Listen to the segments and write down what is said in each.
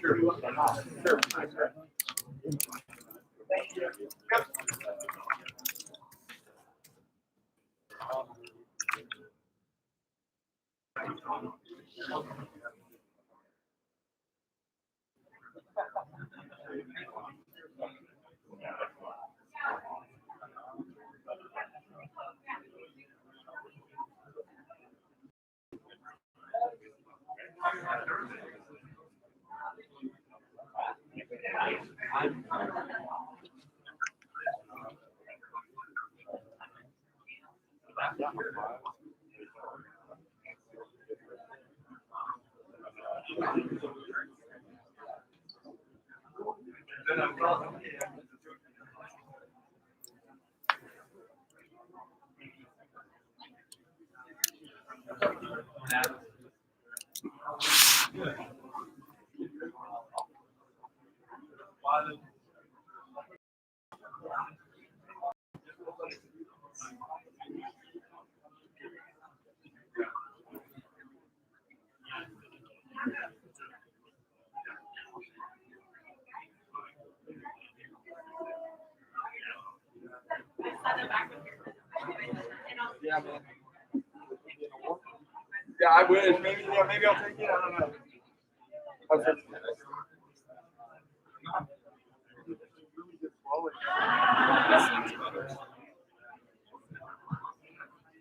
Sure. Sure. Thank you. Yep. Yeah, man. Yeah, I wish. Maybe, yeah, maybe I'll take it. I don't know. Okay.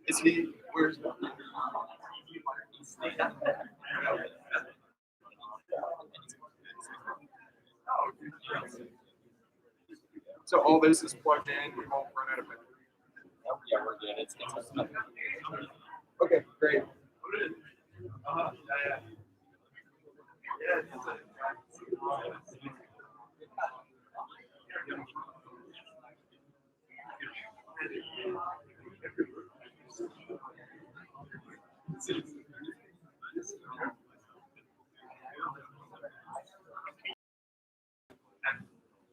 Is he? Where's the? So all this is plugged in. We won't run out of battery. Yeah, we're good. It's Okay, great.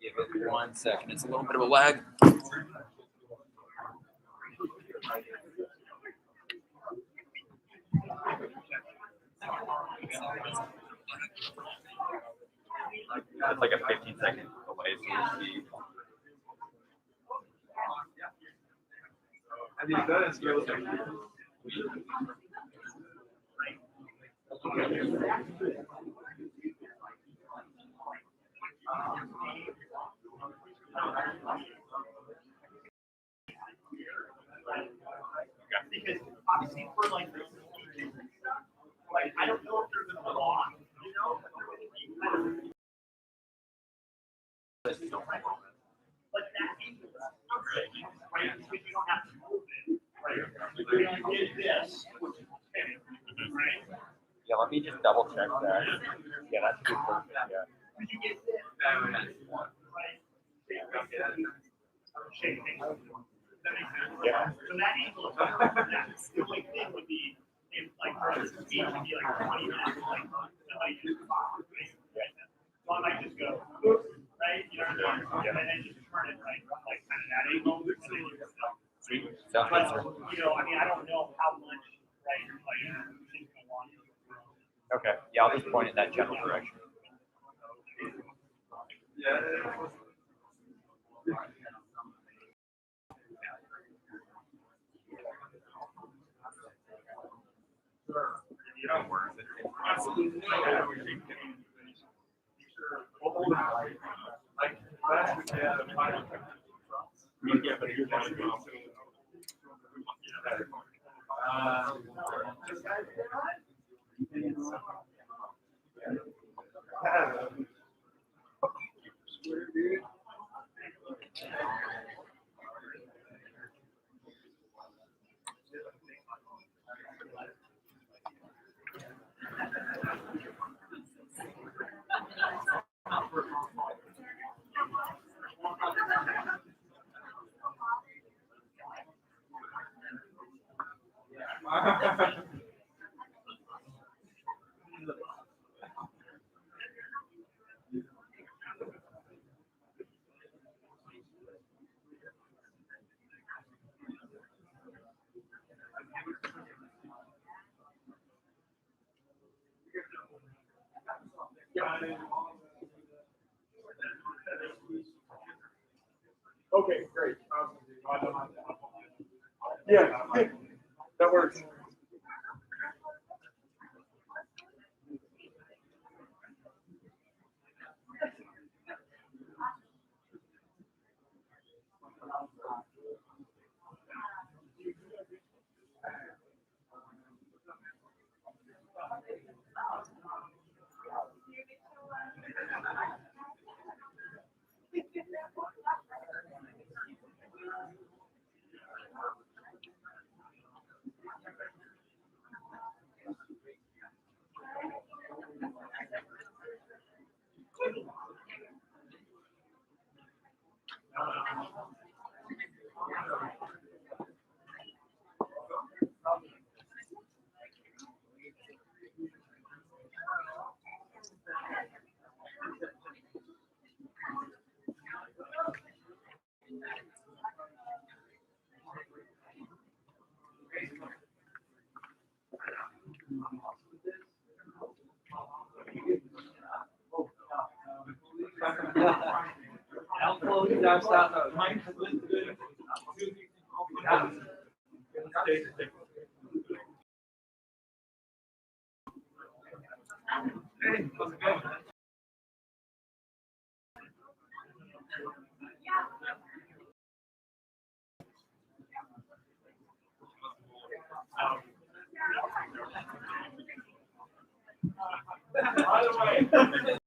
Give it 1 second. It's a little bit of a lag. It's like a 15-second delay, so we'll see. I mean, that is really because obviously for like I don't know if there's a law, you know, but that means right, because you don't have to move it, right? You did this, which is okay, right? Yeah, let me just double check that. Yeah, that's good. Perfect. Yeah. When you get this, right? Shake things. That makes sense. Yeah. So that angle is the only thing would be if like for instance speed would be like 20 minutes, like somebody just right? So I might just go, right? You know what I mean? And then just turn it like kind of that angle. And then you just go. Sweet. Sounds good, sir. But you know, I mean I don't know how much right like things go on. Okay. Yeah, I'll just point in that general direction. yeah. You know, where is it? Absolutely no. We'll hold it like last week. Yeah, but you're not Okay, great. Yeah, that works. By the way.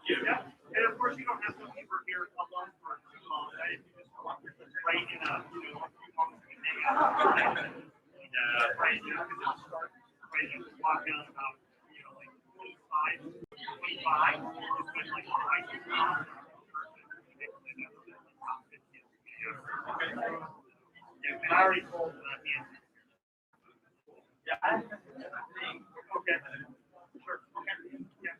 Yeah, and of course you don't have some people here alone for too long, right? If you just walk right in a, you know, a few moments you can hang out. Right, you know, because it'll start, right, you just walk down about, you know, like 25, it's been like twice as long. Yeah, and I already told him. Yeah. Okay. Sure. Okay. Yeah.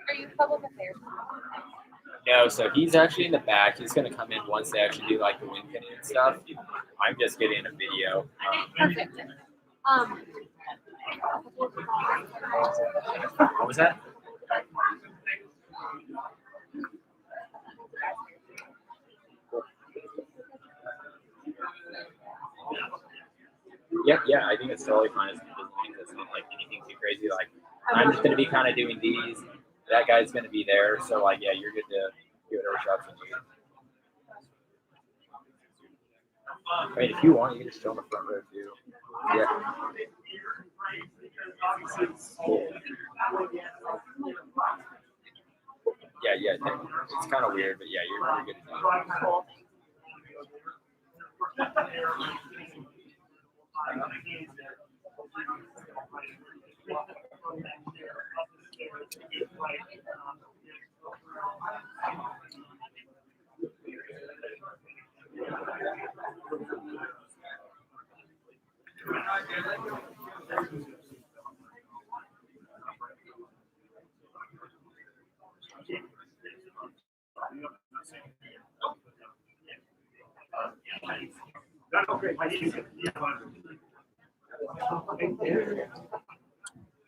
Are you public affairs? No, so he's actually in the back. He's gonna come in once they actually do like the wind pinning and stuff. I'm just getting a video. Perfect. What was that? Yeah, I think it's totally fine as long as it's not like anything too crazy. Like I'm just gonna be kind of doing these. That guy's gonna be there, so like yeah, you're good to do whatever shots you need. I mean, if you want, you can just show on the front row too. Yeah. Cool. Yeah. It's kind of weird, but yeah, you're good to do.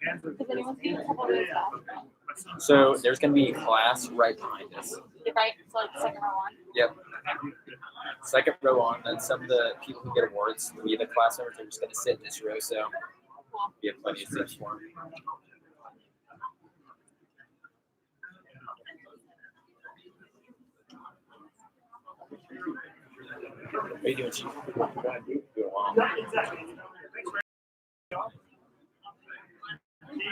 Has anyone seen a couple of those back? So there's gonna be a class right behind us. Right, so like the second row on. Yep. Second row on, then some of the people who get awards, we the class members are just gonna sit in this row, so we have plenty of seats for them. How you doing, Chief? Doing well. We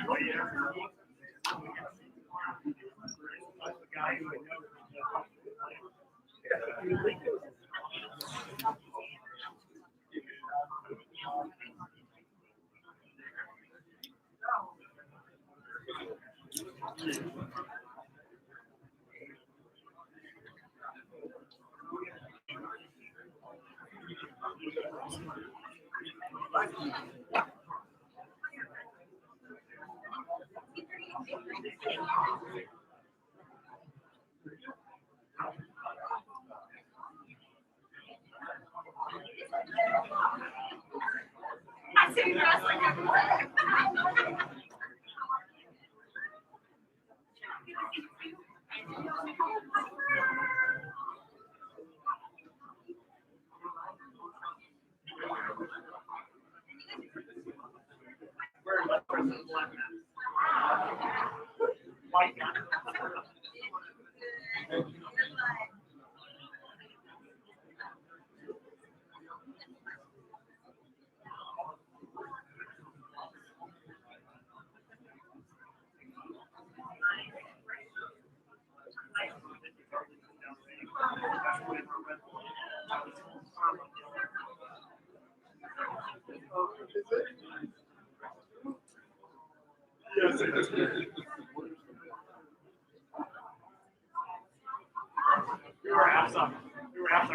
were apps on,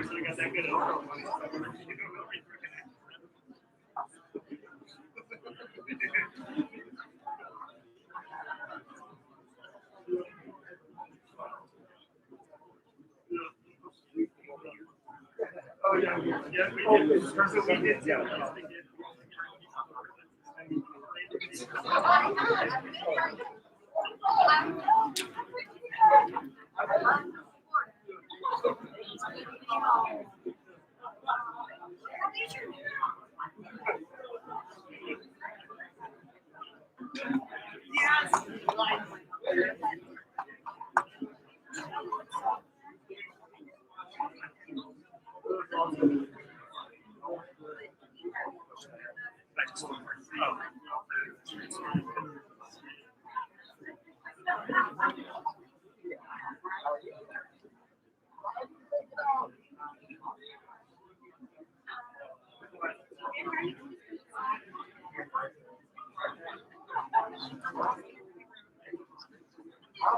so we got that good overall. Oh, yeah, we did. So we did, yeah.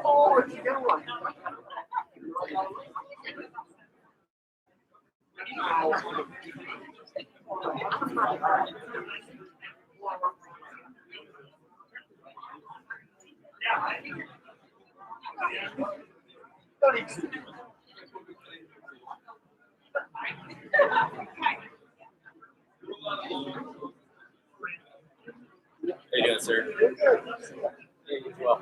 Oh, it's a good one. How you doing, sir? Yeah, you as well.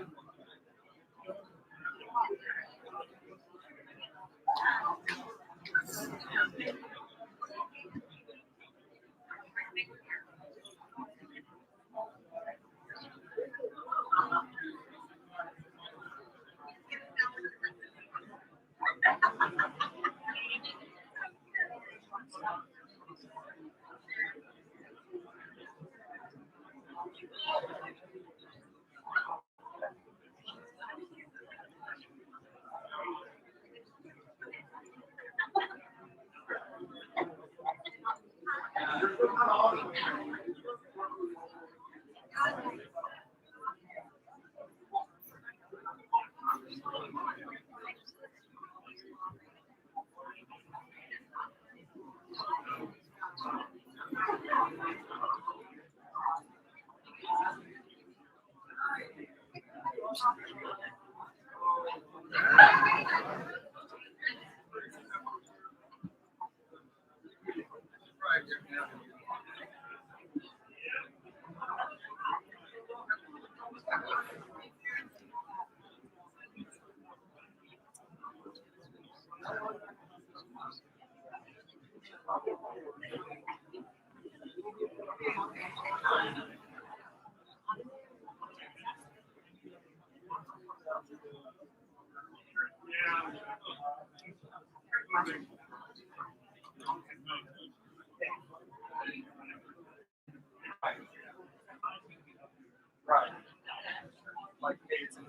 Right. like hates it.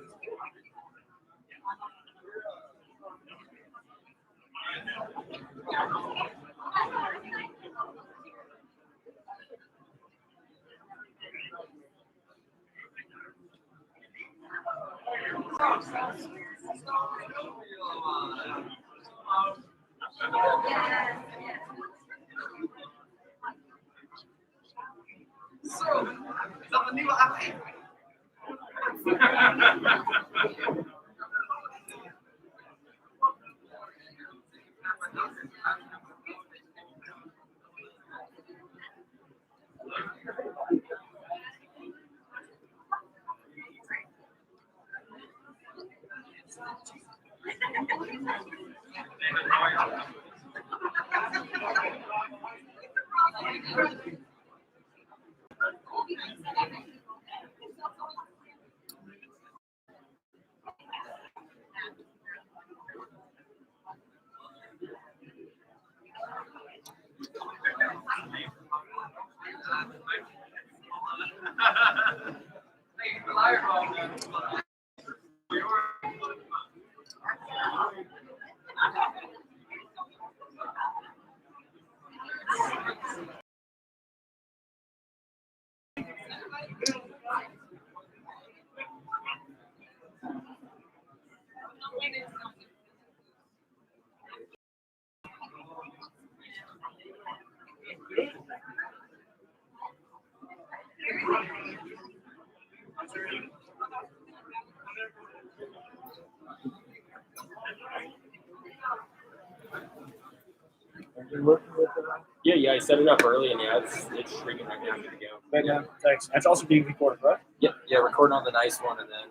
Yeah, I set it up early, and yeah, it's streaming right now. Good to go. Right now, thanks. That's also being recorded, right? Yep, yeah, recording on the nice one, and then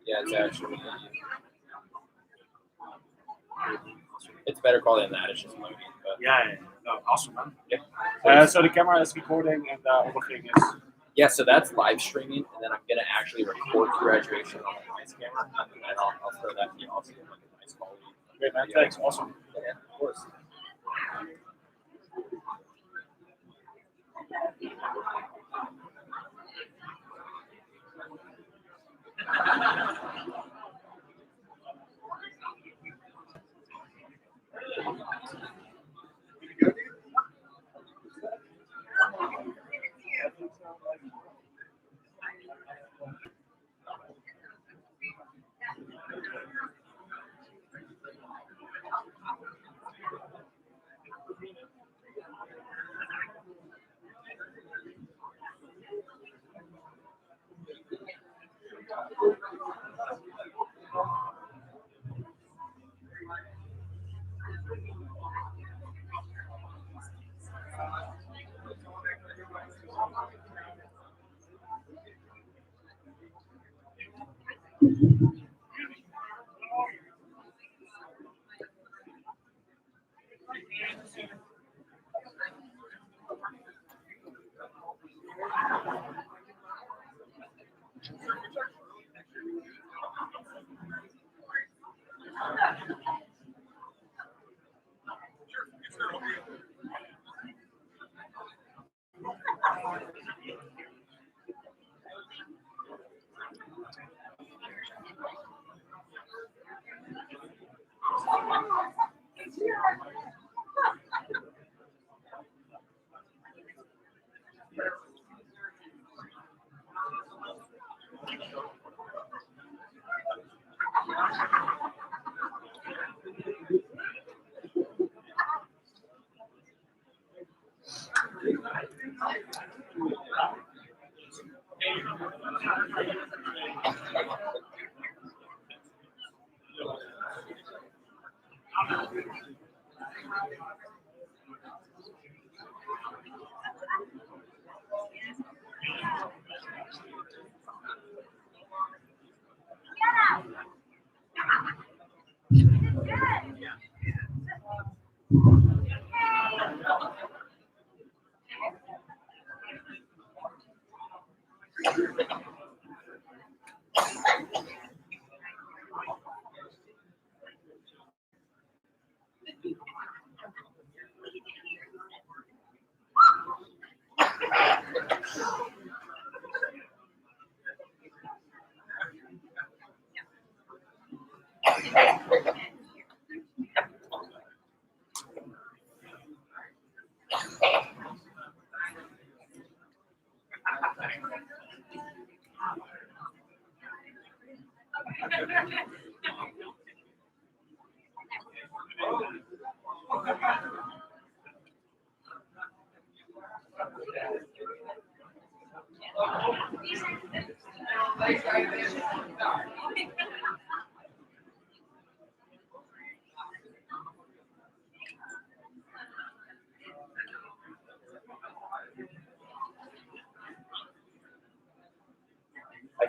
yeah, it's actually it's better quality than that. It's just loading, but Yeah. No, awesome, man. yeah. So the camera is recording, and the other thing is. Yeah, so that's live streaming, and then I'm gonna actually record the graduation on the nice camera, and then I'll throw that to you also in like a nice quality. Great, man. Thanks. Awesome. Yeah, of course. I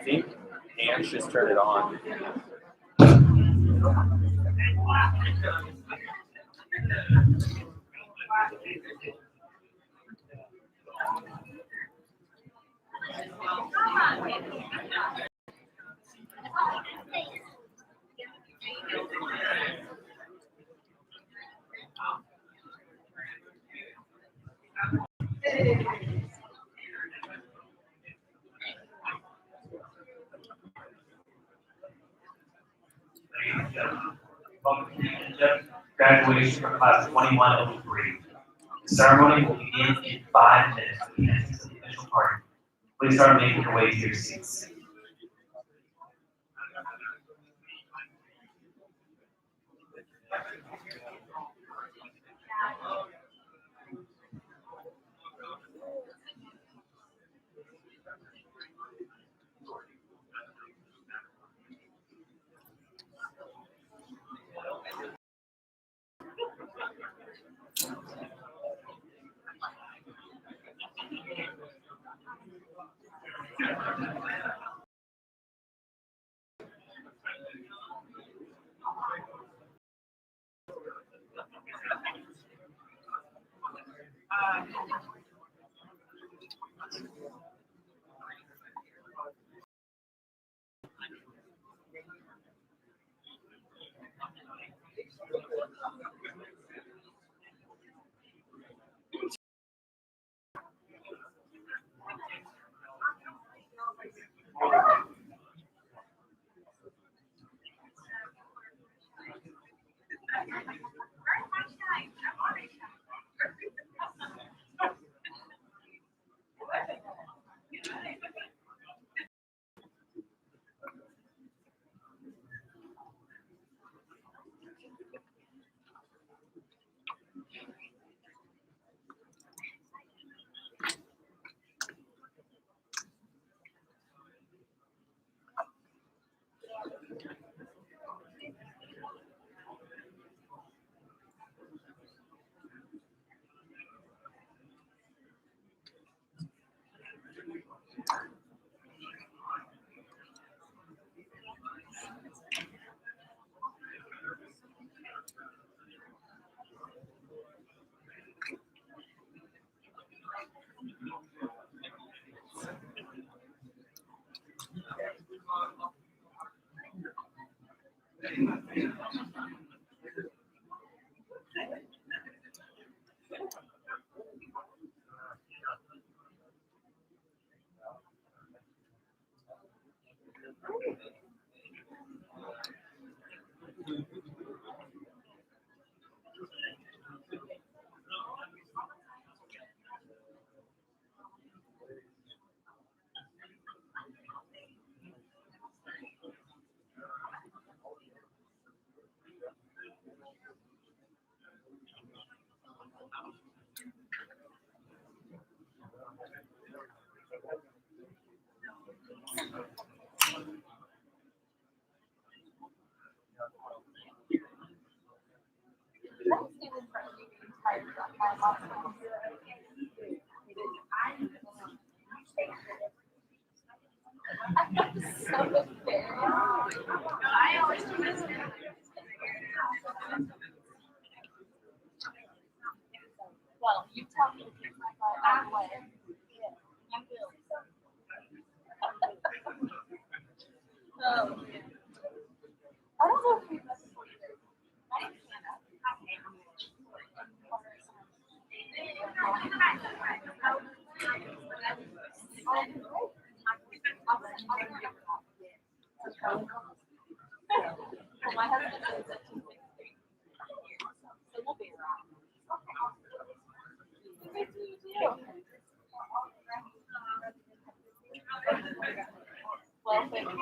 think Ange just turned it on. Graduation for class 2103. The ceremony will begin in 5 minutes with the entrance of the official party. Please start making your way to your seats. Well, you tell me to keep my butt out of the way. Yeah, you will. Oh, yeah. I don't know if we've done this before. I didn't stand up. Well, my husband says that she's 16. So we'll be around. Good to meet you. Well, thank you.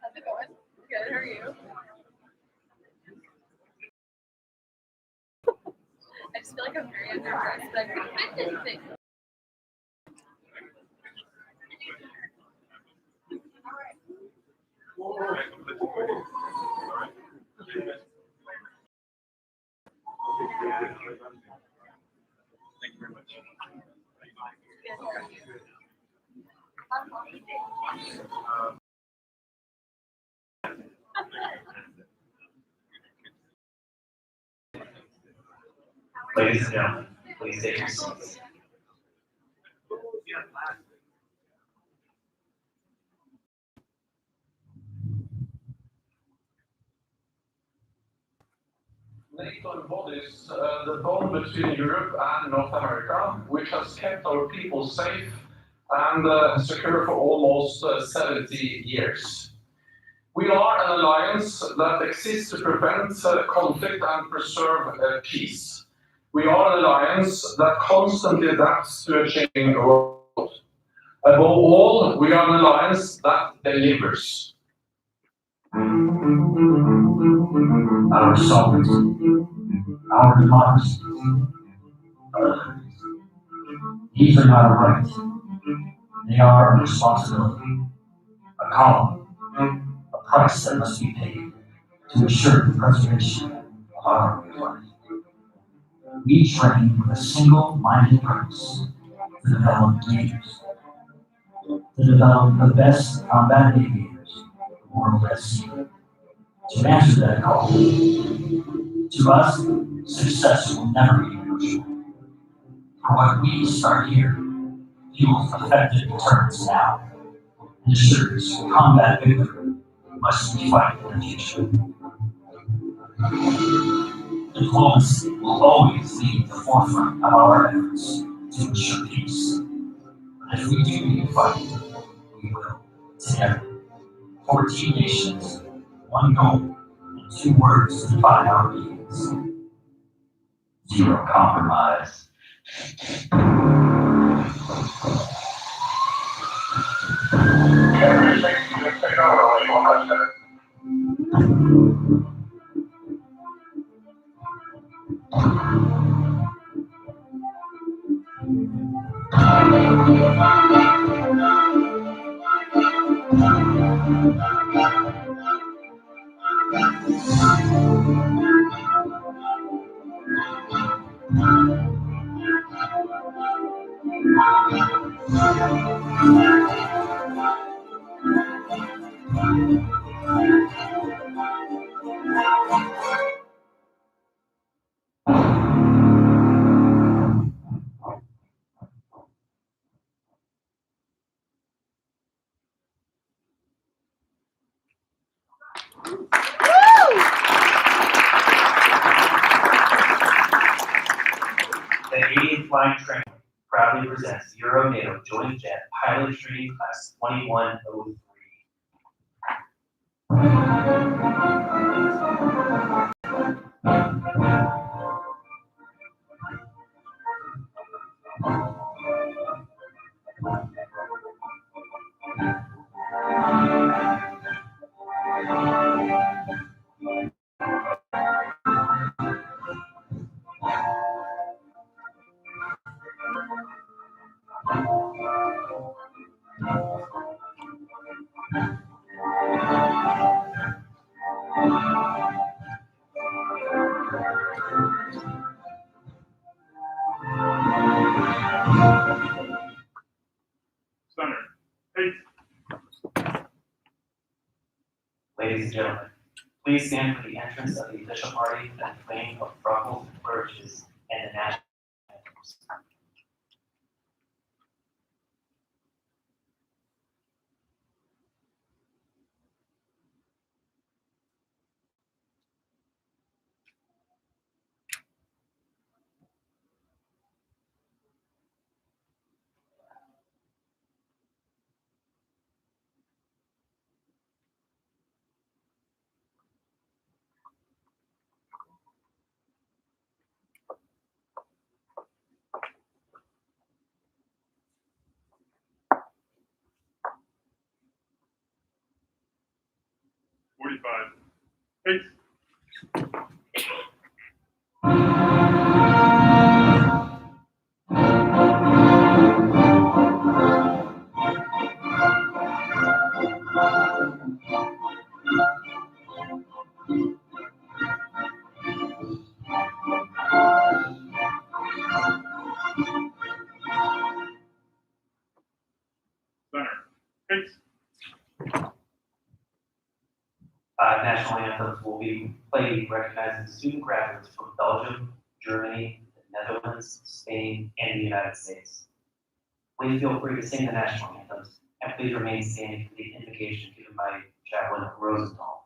How's it going? Good, how are you? I just feel like I'm very underdressed, but I couldn't find anything. Thank you very much. Good, how are you? Ladies and gentlemen, please take your seats. NATO embodies the bond between Europe and North America, which has kept our people safe and secure for almost 70 years. We are an alliance that exists to prevent conflict and preserve peace. We are an alliance that constantly adapts to a changing world. Above all, we are an alliance that delivers. Our sovereignty, our democracy, our liberties. These are not a right. They are a responsibility, a column, a price that must be paid to ensure the preservation of our way of life. We train with a single-minded purpose to develop leaders, to develop the best combat aviators the world has seen. To answer that call, to us, success will never be negotiable. For what we start here fuels effective deterrence now and assures combat victory must we fight in the future. Diplomacy will always lead the forefront of our efforts to ensure peace. But if we do need to fight, we will, together. 14 nations, one goal, and 2 words to define our beings. Zero compromise. The 80th Flying Train proudly presents Euro-NATO Joint Jet Pilot Training Class 2103. Thunder. Hey. Ladies and gentlemen, please stand for the entrance of the official party and the playing of ruffles and flourishes and the national anthems. 45. Peace. Center. Peace. National anthems will be played recognizing student graduates from Belgium, Germany, the Netherlands, Spain, and the United States. Please feel free to sing the national anthems, and please remain standing for the invocation given by Chaplain Rosenthal.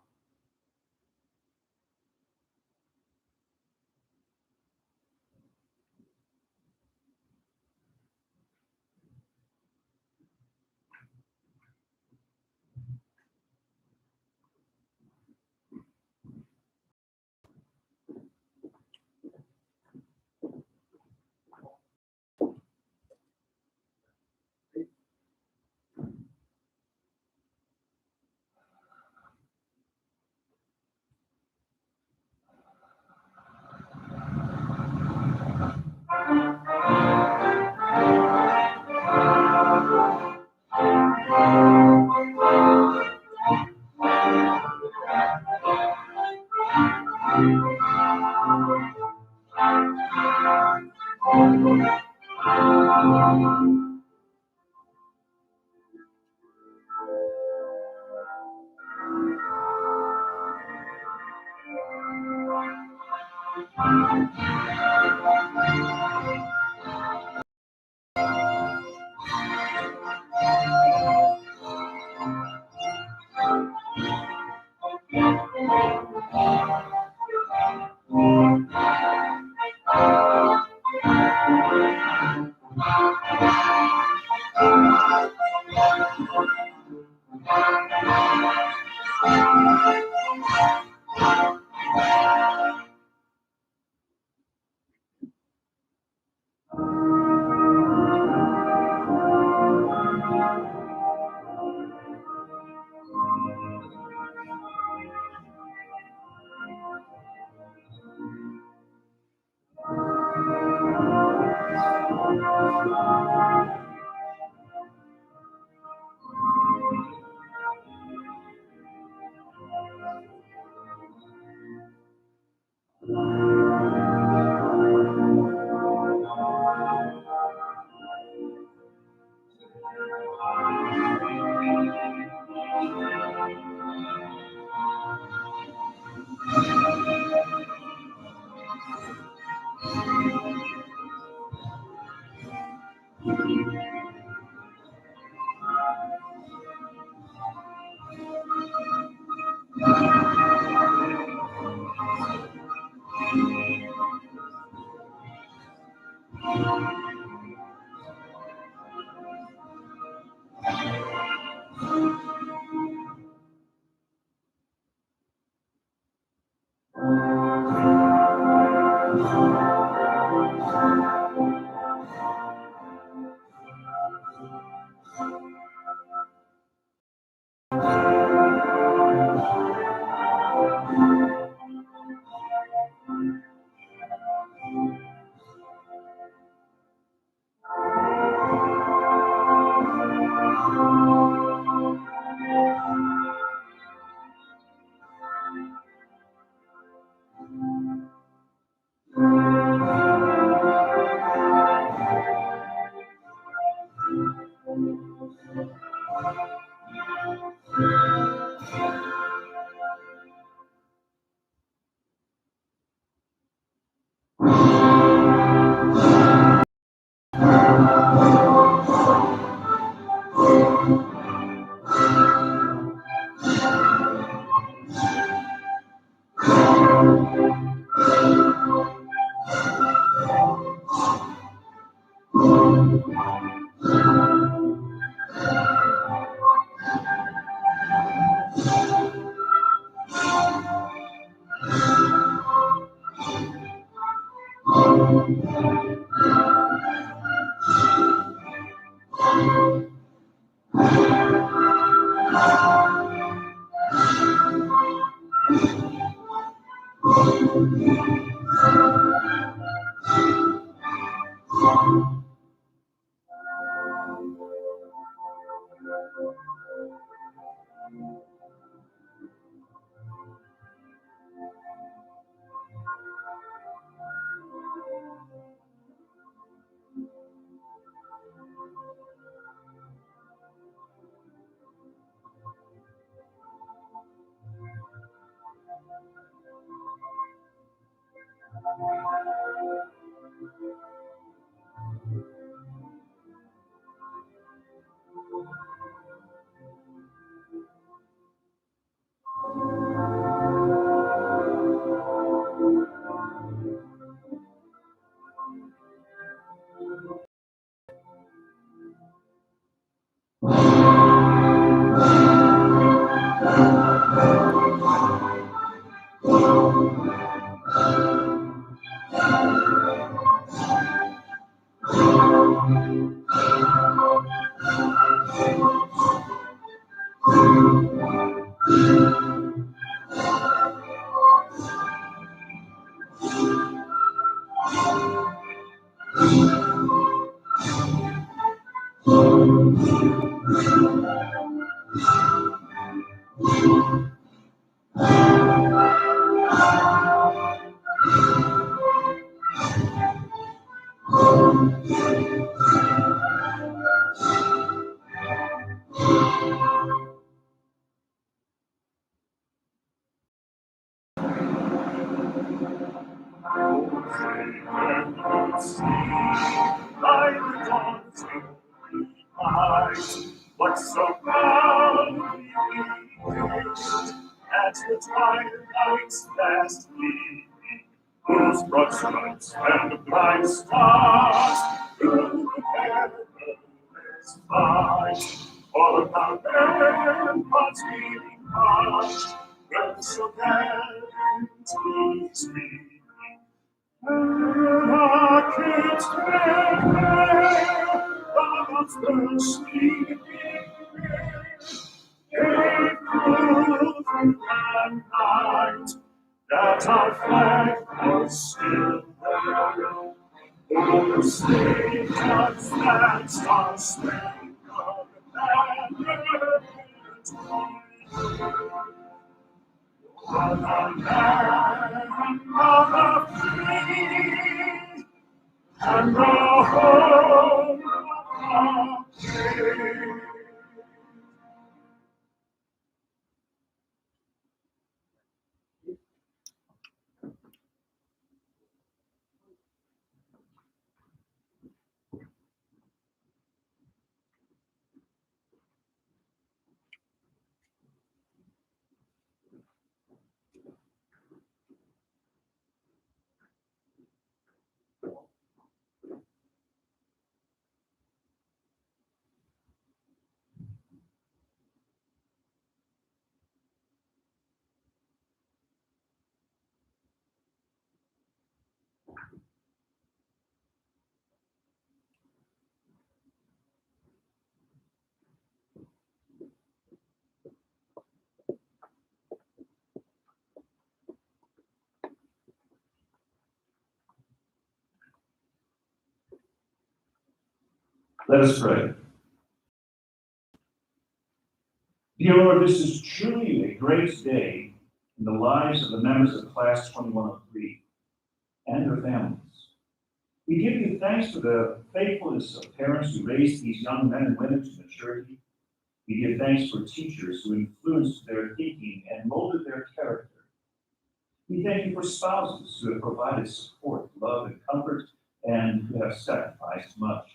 What so proudly we wished at the twilight's last gleaming, whose broad stripes and bright stars through the perilous fight, all of our ramparts being marched, were so gallantly streaming. And our kids above the sleeping gave proof in the night that our flag was still there. Oh, the state has that star-spangled banner on our land of the free and the home of the Let us pray. Dear Lord, this is truly a great day in the lives of the members of Class 2103 and their families. We give you thanks for the faithfulness of parents who raised these young men and women to maturity. We give thanks for teachers who influenced their thinking and molded their character. We thank you for spouses who have provided support, love, and comfort, and who have sacrificed much.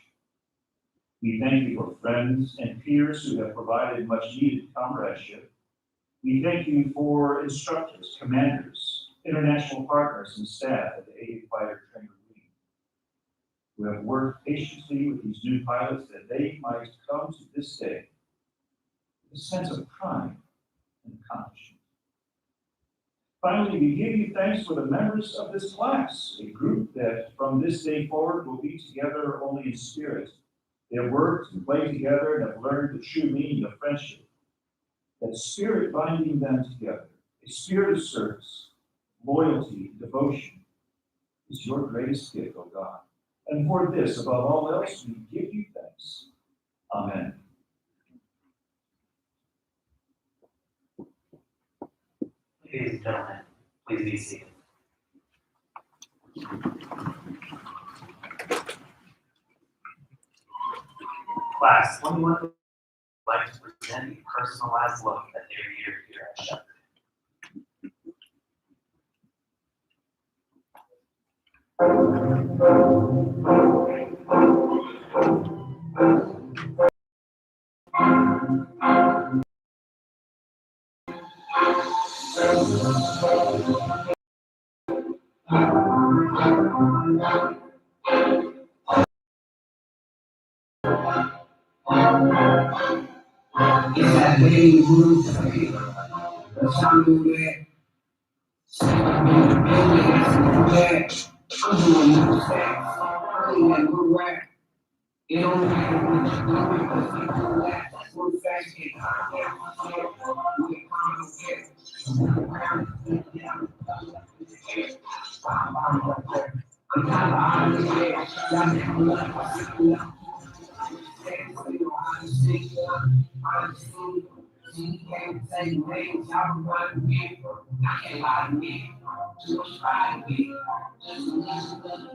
We thank you for friends and peers who have provided much needed comradeship. We thank you for instructors, commanders, international partners, and staff at the 80th Fighter Trainer Wing, who have worked patiently with these new pilots that they might come to this day with a sense of pride and accomplishment. Finally, we give you thanks for the members of this class, a group that from this day forward will be together only in spirit. They have worked and played together and have learned the true meaning of friendship, that spirit binding them together, a spirit of service, loyalty, and devotion is your greatest gift, O God. And for this, above all else, we give you thanks. Amen. Ladies and gentlemen, please be seated. Class, 21 would like to present a personalized look at their year here at Shepherd. It's that way you move to me. That's how you do that. I'm doing new steps. I'm doing new rap. You don't matter what you do because you do that. We're fast and I'm kind of out of here. She can't say names, y'all run me. I can't lie to me. Too much pride in me. Just a little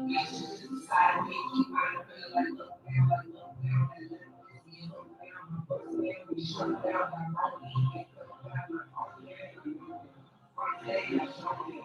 bitch inside me. Keep my feel like look down, like look down, like look down. You look down, but then we shut down like all the shit. Front day, I show you.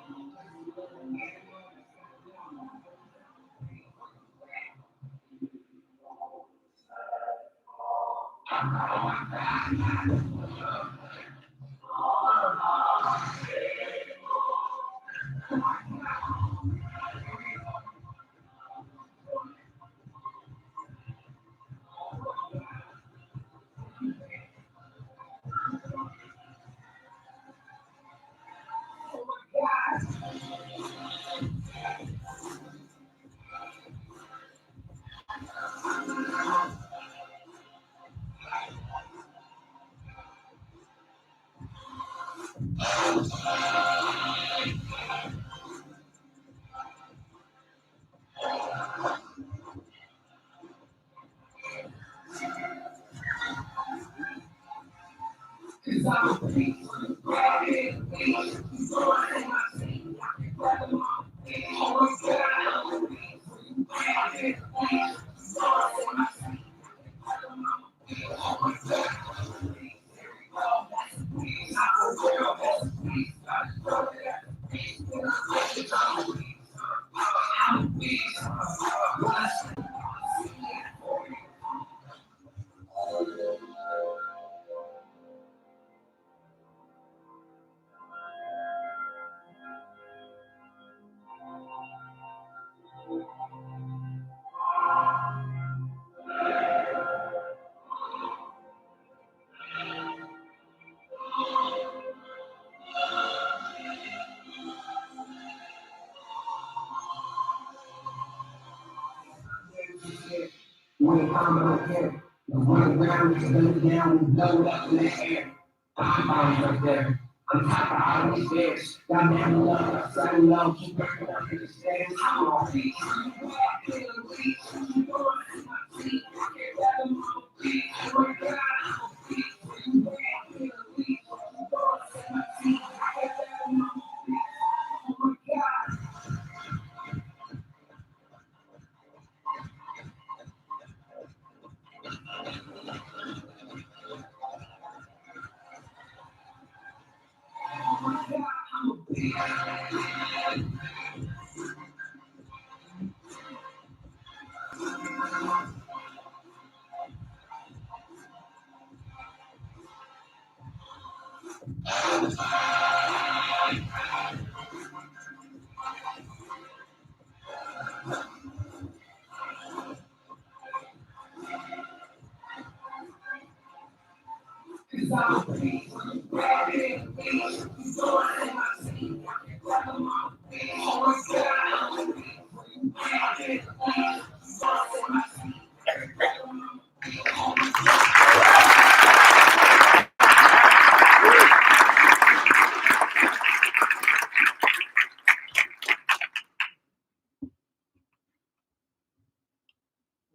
When I'm out there, the one around is laying down and blow up in the air. I'm up there. I'm top of all these bears. Got down low, so low, keep burning up in the stairs. I'm on feet.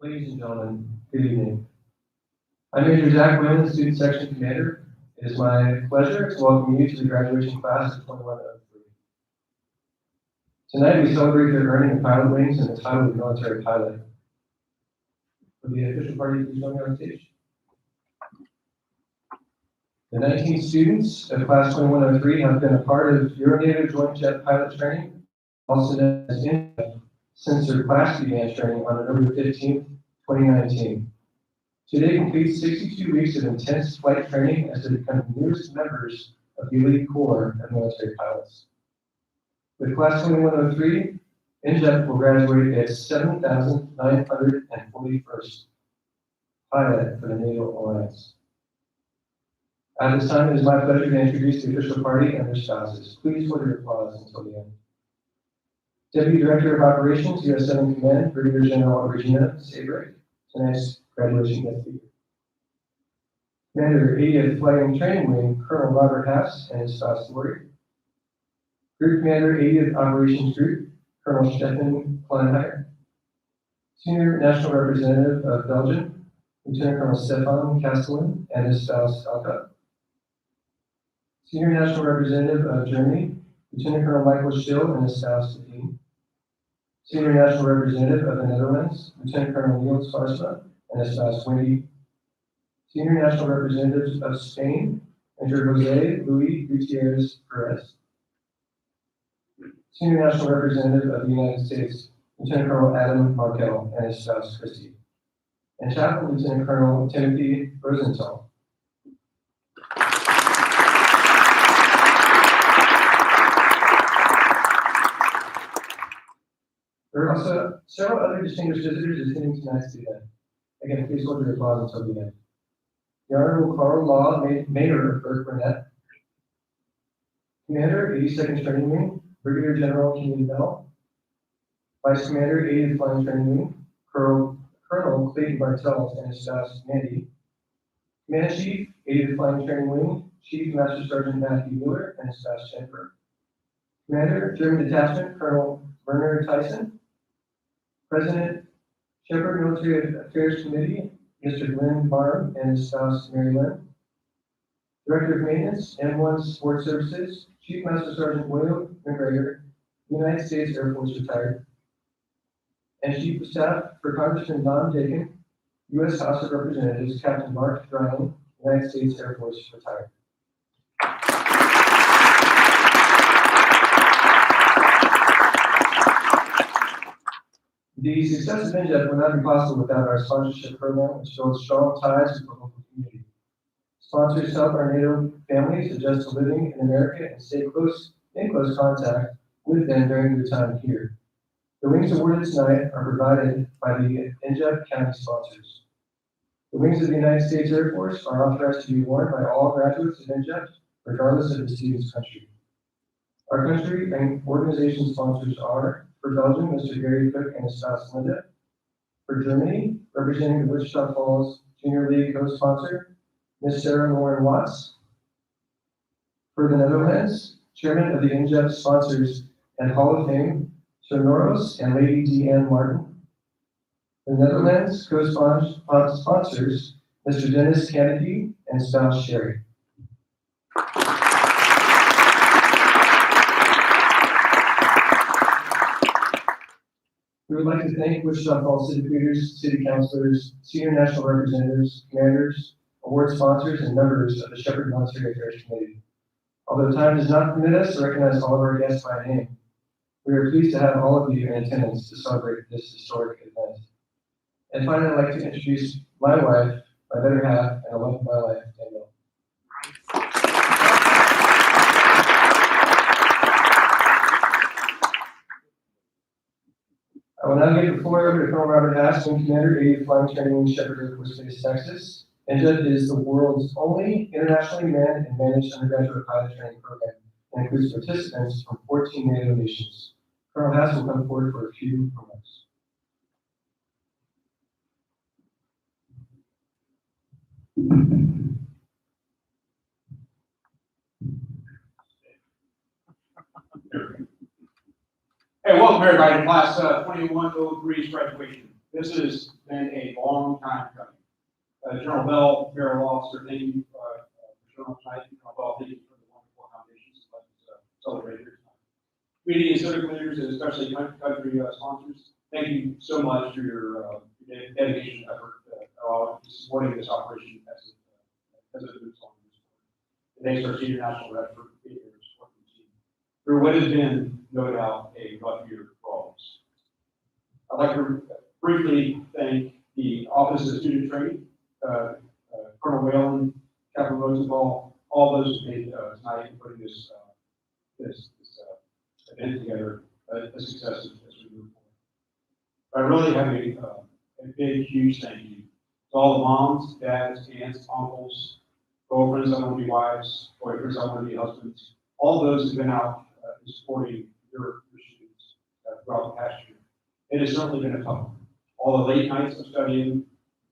Ladies and gentlemen, good evening. I'm Major Zach Whalen, Student Section Commander. It is my pleasure to welcome you to the graduation class of 2103. Tonight we celebrate their earning of pilot wings and the title of military pilot. For the official party, please join me on stage. The 19 students of Class 2103 have been a part of Euronative Joint Jet Pilot Training, also known as ENJJPT, since their class began training on November 15, 2019. Today completes 62 weeks of intense flight training as they become the newest members of the elite corps of military pilots. With Class 2103, ENJJPT will graduate its 7,941st pilot for the NATO Alliance. At this time, it is my pleasure to introduce the official party and their spouses. Please hold your applause until the end. Deputy Director of Operations, U.S. 7 Command, Brigadier General Regina Sabrick, tonight's graduation guest speaker. Commander 80th Flight Training Wing, Colonel Robert Hass and his spouse Lori. Group Commander 80th Operations Group, Colonel Stefan Kleinheimer. Senior National Representative of Belgium, Lieutenant Colonel Stefan Castellan and his spouse Alka. Senior National Representative of Germany, Lieutenant Colonel Michael Schill and his spouse Sabine. Senior National Representative of the Netherlands, Lieutenant Colonel Niels Varsma and his spouse Wendy. Senior National Representatives of Spain, Major Jose Luis Gutierrez Perez. Senior National Representative of the United States, Lieutenant Colonel Adam Markel and his spouse Christy. And Chaplain Lieutenant Colonel Timothy Rosenthal. There are also several other distinguished visitors attending tonight's event. Again, please hold your applause until the end. The Honorable Carl Law, Mayor of Burke Burnett, Commander, 82nd Training Wing, Brigadier General Kenny Bell, Vice Commander, 80th Flying Training Wing, Colonel Clayton Bartels and his spouse Mandy, Command Chief, 80th Flying Training Wing, Chief Master Sergeant Matthew Mueller and his spouse Jennifer, Commander, German Detachment, Colonel Werner Tyson, President, Shepherd Military Affairs Committee, Mr. Glenn Barham and his spouse Mary Lynn, Director of Maintenance, M1 Support Services, Chief Master Sergeant William McGregor, United States Air Force retired, and Chief of Staff for Congressman Don Dakin, U.S. House of Representatives, Captain Mark Dryan, United States Air Force retired. The success of ENJJPT would not be possible without our sponsorship program, which builds strong ties with the local community. Sponsors help our NATO families adjust to living in America and stay in close contact with them during their time here. The wings awarded tonight are provided by the ENJJPT County sponsors. The wings of the United States Air Force are authorized to be worn by all graduates of ENJJPT, regardless of the student's country. Our country and organization sponsors are, for Belgium, Mr. Gary Cook and his spouse Linda. For Germany, representing the Wichita Falls Junior League co-sponsor, Ms. Sarah Lauren Watts. For the Netherlands, Chairman of the ENJJPT sponsors and Hall of Fame, Sir Noros and Lady Deanne Martin. The Netherlands co-sponsors Mr. Dennis Kennedy and spouse Sherry. We would like to thank Wichita Falls City Leaders, City Councilors, Senior National Representatives, Commanders, award sponsors, and members of the Shepherd Military Affairs Committee. Although time does not permit us to recognize all of our guests by name, we are pleased to have all of you in attendance to celebrate this historic event. And finally, I'd like to introduce my wife, my better half, and the love of my life, Danielle. I will now give the floor over to Colonel Robert Hass, Wing Commander, 80th Flying Training Wing, Shepherd Air Force Base, Texas. ENJJPT is the world's only internationally manned and managed undergraduate pilot training program and includes participants from 14 NATO nations. Colonel Hass will come forward for a few remarks. Hey, welcome everybody to Class 2103's graduation. This has been a long time coming. General Bell, Barrel Officer, thank you for showing up tonight. General Bell, thank you for the wonderful accommodations. Let's celebrate your time. Community and civic leaders, and especially country sponsors, thank you so much for your dedication and effort supporting this operation as it moves on. And thanks to our senior national rep for being here to support the team through what has been, no doubt, a rough year for all of us. I'd like to briefly thank the Office of Student Training, Colonel Whalen, Captain Rosenthal, all those who made tonight in putting this event together a success as we move forward. I really have a big, huge thank you to all the moms, dads, aunts, uncles, girlfriends that want to be wives, boyfriends that want to be husbands, all those who've been out supporting your students throughout the past year. It has certainly been a tough one. All the late nights of studying,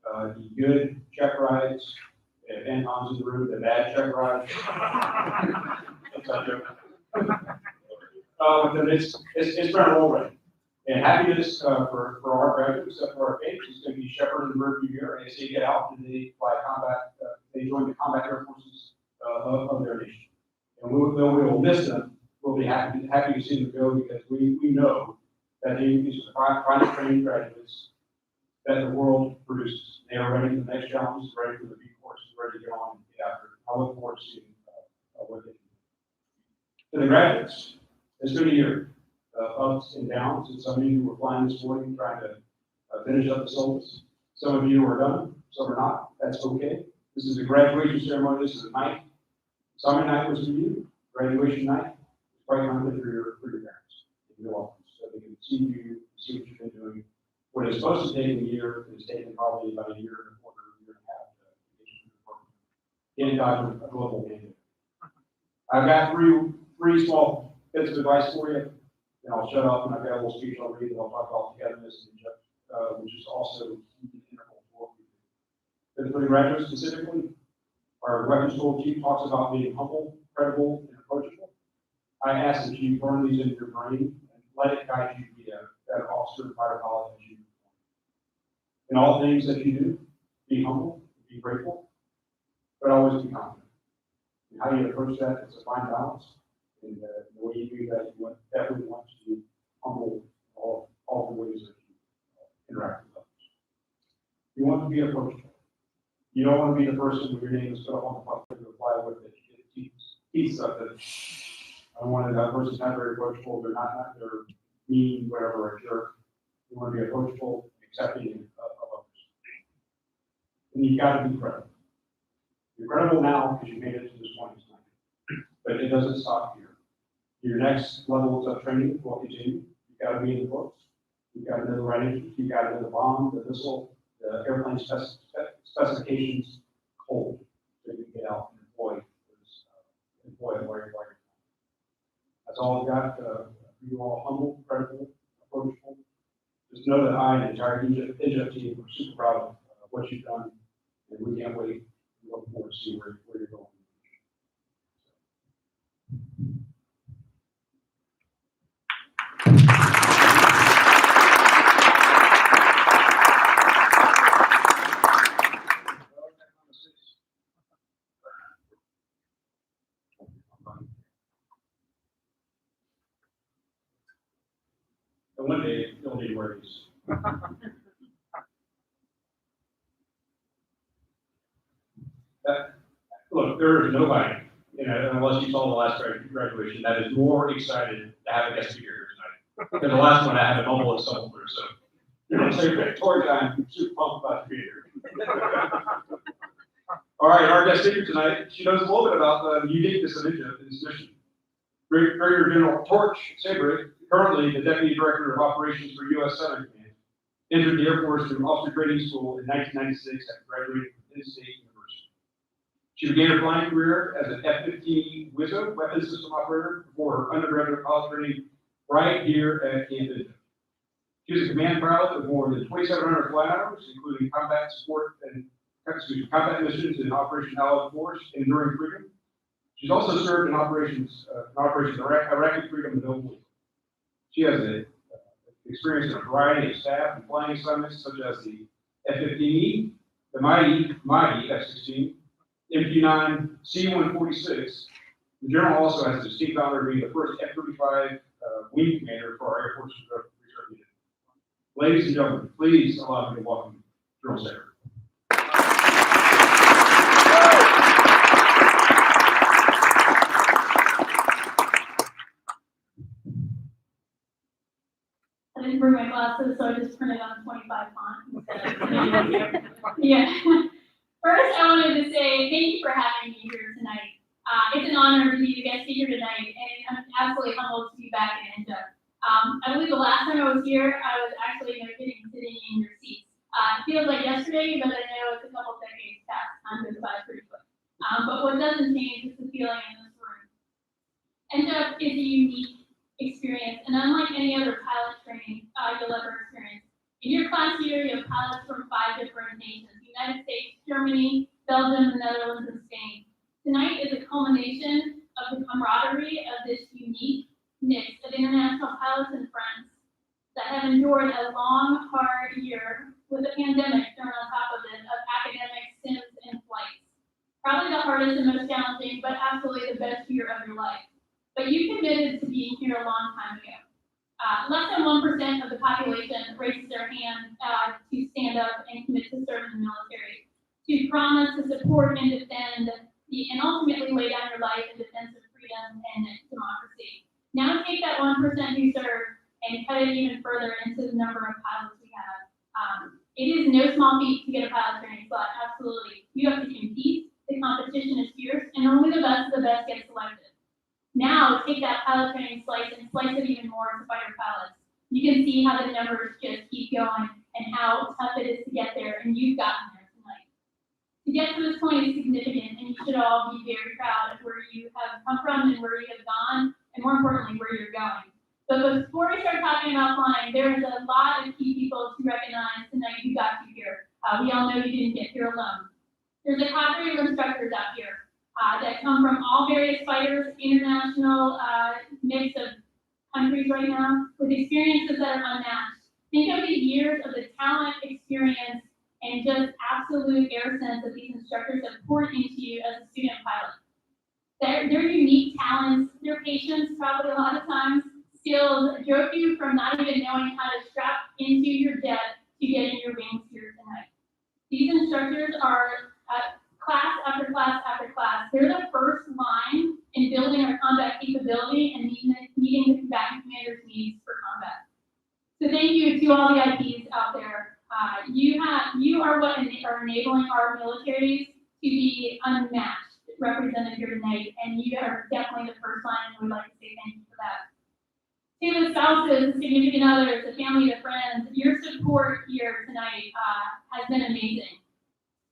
the good check rides, and Tom's in the room, the bad check rides. But it's been a roll ride. And happiness for our graduates, for our kids, is going to be shepherded in the rearview mirror as they get out and they fly combat, they join the combat air forces of their nation. And though we will miss them, we'll be happy to see them go because we know that these are finally trained graduates that the world produces. They are ready for the next challenge, ready for the B course, ready to go on and get after it. I look forward to seeing what they do. To the graduates, it's been a year. Ups and downs, and some of you were flying this morning trying to finish up the syllabus. Some of you are done, some are not. That's okay. This is a graduation ceremony. This is a night. Summer night was for you. Graduation night is quite frankly for your parents and your loved ones, so they can see you, see what you've been doing. What is supposed to take a year is taking probably about a year and a quarter, year and a half to get through a global mandate. I've got three small bits of advice for you. And I'll shut up, and I've got a little speech I'll read, and I'll talk about togetherness, which is also integral to what we do. But for the graduates specifically, our weapons school chief talks about being humble, credible, and approachable. I ask that you burn these into your brain and let it guide you to be that officer, fighter, pilot as you perform. In all things that you do, be humble, be grateful, but always be confident. And how you approach that is a fine balance. And the way you do that, you definitely want to be humble all the ways that you interact with others. You want to be approachable. You don't want to be the person where your name is put up on the bucket to apply with it. You get teeth of it. I don't want that person's not very approachable. They're they're mean, whatever, a jerk. You want to be approachable, accepting of others. And you've got to be credible. You're credible now because you made it to this point tonight. But it doesn't stop here. Your next levels of training will continue. You've got to be in the books. You've got to know the right engines. You've got to know the bomb, the missile, the airplane specifications cold, so you can get out and employ it where you're. That's all I've got. You all humble, credible, approachable. Just know that I and the entire ENJJPT team are super proud of what you've done, and we can't wait. We look forward to see where you're going. And one day you'll need worries. Look, there is nobody, unless you saw the last graduation, that is more excited to have a guest speaker here tonight. Because the last one I had a bubble of somewhere, so Victoria, I'm super pumped about to be here. All right, our guest speaker tonight, she knows a little bit about the uniqueness of ENJJPT in this mission. Brigadier General Torch Sabrig, currently the Deputy Director of Operations for U.S. Southern Command, entered the Air Force through Officer Training School in 1996 after graduating from Penn State University. She began her flying career as an F-15 WISO, Weapons System Operator, before her undergraduate pilot training right here at Camp ENJJPT. She was a command pilot with more than 2,700 flight hours, including combat support and combat missions in Operation Allied Force and Enduring Freedom. She's also served in Operation Iraqi Freedom in the Middle East. She has a experienced a variety of staff and flying summits such as the F-15E, the mighty F-16, MQ-9, C-146. The General also has the distinct honor of being the first F-35 wing commander for our Air Force Reserve Unit. Ladies and gentlemen, please allow me to welcome General Sager. I didn't bring my glasses, so I just printed on 25 font instead of yeah. First, I wanted to say thank you for having me here tonight. It's an honor to be the guest speaker tonight, and I'm absolutely humbled to be back in ENJJPT. I believe the last time I was here, I was actually sitting in your seats. It feels like yesterday, but I know it's a couple decades past. Time goes by pretty quick. But what doesn't change is the feeling in this room. ENJJPT is a unique experience, and unlike any other pilot training you'll ever experience. In your class here, you have pilots from 5 different nations: United States, Germany, Belgium, the Netherlands, and Spain. Tonight is a culmination of the camaraderie of this unique mix of international pilots and friends that have endured a long, hard year with a pandemic thrown on top of it of academic sims and flights. Probably the hardest and most challenging, but absolutely the best year of your life. But you committed to being here a long time ago. Less than 1% of the population raises their hand to stand up and commit to serve in the military, to promise to support and defend and ultimately lay down your life in defense of freedom and democracy. Now take that 1% who serve and cut it even further into the number of pilots we have. It is no small feat to get a pilot training slot, absolutely. You have to compete, the competition is fierce, and only the best of the best get selected. Now take that pilot training slice and slice it even more to fighter pilots. You can see how the numbers just keep going and how tough it is to get there, and you've gotten there tonight. To get to this point is significant, and you should all be very proud of where you have come from and where you have gone, and more importantly, where you're going. But before we start talking about flying, there is a lot of key people to recognize tonight who got you here. We all know you didn't get here alone. There's a cadre of instructors out here that come from all various fighters, international mix of countries right now, with experiences that are unmatched. Think of the years of the talent, experience, and just absolute air sense that these instructors have poured into you as a student pilot. Their unique talents, their patience, probably a lot of times, skills drove you from not even knowing how to strap into your jet to getting your wings here tonight. These instructors are class after class after class. They're the first line in building our combat capability and meeting the combatant commander's needs for combat. So thank you to all the IPs out there. You are what are enabling our militaries to be unmatched, represented here tonight, and you are definitely the first line, and we'd like to say thank you for that. To the spouses, the significant others, the family, the friends, your support here tonight has been amazing.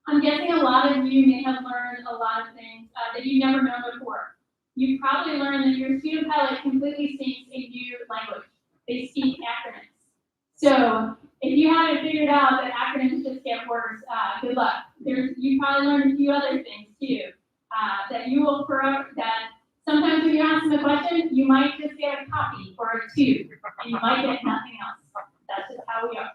I'm guessing a lot of you may have learned a lot of things that you've never known before. You've probably learned that your student pilot completely speaks a new language. They speak acronyms. So if you haven't figured out that acronyms just get worse, good luck. You probably learned a few other things too. That you will that sometimes when you ask them a question, you might just get a copy or a 2, and you might get nothing else. That's just how we are.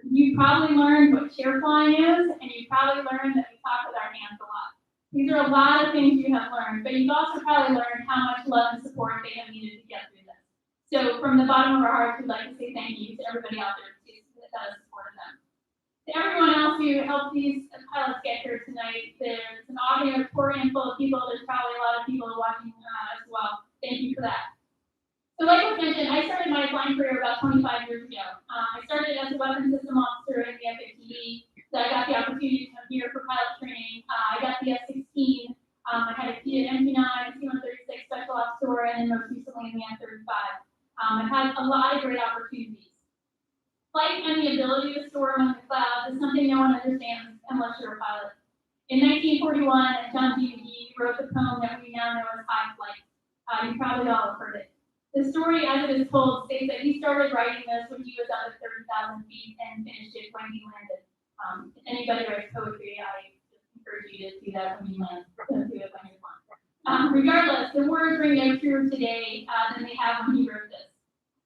You probably learned what chair flying is, and you probably learned that we talk with our hands a lot. These are a lot of things you have learned, but you've also probably learned how much love and support they have needed to get through this. So from the bottom of our hearts, we'd like to say thank you to everybody out there that has supported them. To everyone else who helped these pilots get here tonight, there's an auditorium full of people. There's probably a lot of people watching as well. Thank you for that. So like was mentioned, I started my flying career about 25 years ago. I started as a weapons system officer in the F-15E. So I got the opportunity to come here for pilot training. I got the F-16. I had a MQ-9, C-136 special ops tour, and then most recently in the F-35. I've had a lot of great opportunities. Flight and the ability to soar among the clouds is something no one understands unless you're a pilot. In 1941, John G. McGee wrote the poem that we now know as High Flight. You probably all have heard it. The story, as it is told, states that he started writing this when he was up at 30,000 feet and finished it when he landed. If anybody writes poetry, I just encourage you to do that when you land. Don't do it when you're flying. Regardless, the words ring no truer today than they have when he wrote this.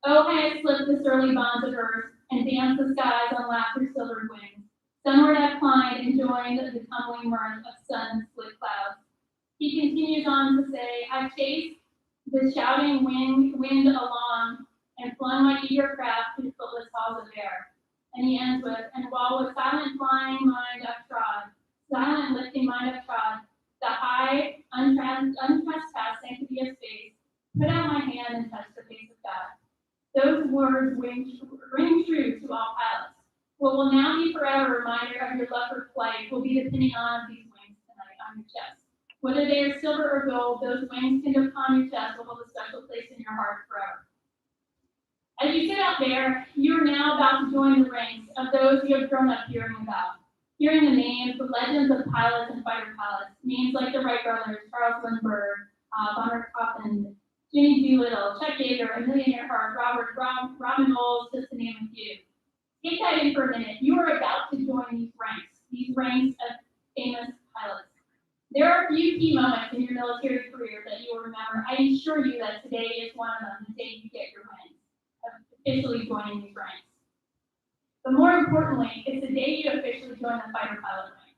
Oh, how I slipped the surly bonds of earth and danced the skies on laughter's silver wings. Sunward I climbed and joined the tumbling mirth of sun-split clouds. He continues on to say, I chased the shouting wind along and flung my eager craft through footless halls of air. And he ends with, and while with silent flying mind I've trod, silent lifting mind I've trod, the high, untrespassed sanctity of space, put out my hand and touched the face of God. Those words ring true to all pilots. What will now be forever a reminder of your love for flight will be the pinning on of these wings tonight on your chest. Whether they are silver or gold, those wings pinned upon your chest will hold a special place in your heart forever. As you sit out there, you are now about to join the ranks of those you have grown up hearing about. Hearing the names, the legends of pilots and fighter pilots, names like the Wright brothers, Charles Lindbergh, von Coffin, Jimmy Doolittle, Chuck Yeager, Amelia Earhart, Robin Knowles, just to name a few. Take that in for a minute. You are about to join these ranks of famous pilots. There are a few key moments in your military career that you will remember. I assure you that today is one of them, the day you get your ranks, officially joining these ranks. But more importantly, it's the day you officially join the fighter pilot rank.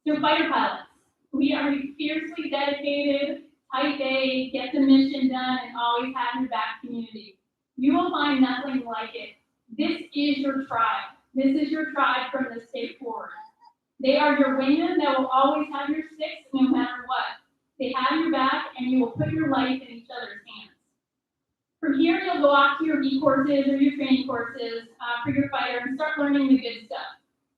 So fighter pilots, we are a fiercely dedicated, type A, get the mission done, and always have your back community. You will find nothing like it. This is your tribe. This is your tribe from this day forward. They are your wingmen that will always have your six no matter what. They have your back, and you will put your life in each other's hands. From here, you'll go off to your B courses or your training courses for your fighter and start learning the good stuff.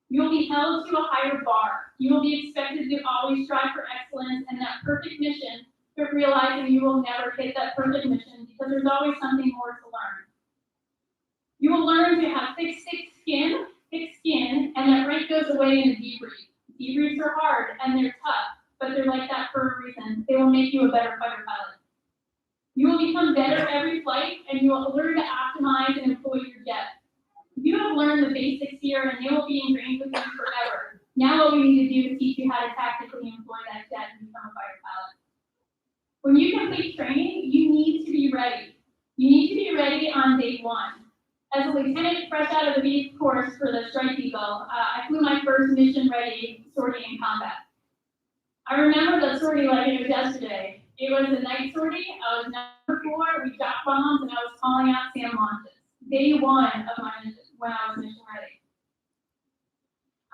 You will be held to a higher bar. You will be expected to always strive for excellence and that perfect mission, but realizing you will never hit that perfect mission because there's always something more to learn. You will learn to have thick skin, and that rank goes away in a debrief. Debriefs are hard and they're tough, but they're like that for a reason. They will make you a better fighter pilot. You will become better every flight, and you will learn to optimize and employ your jet. You have learned the basics here, and they will be ingrained with you forever. Now what we need to do is teach you how to tactically employ that jet and become a fighter pilot. When you complete training, you need to be ready. You need to be ready on day one. As a lieutenant fresh out of the B course for the Strike Eagle, I flew my first mission-ready sortie in combat. I remember the sortie like it was yesterday. It was a night sortie. I was number 4. We dropped bombs, and I was calling out SAM launches. Day 1 of my mission, when I was mission-ready.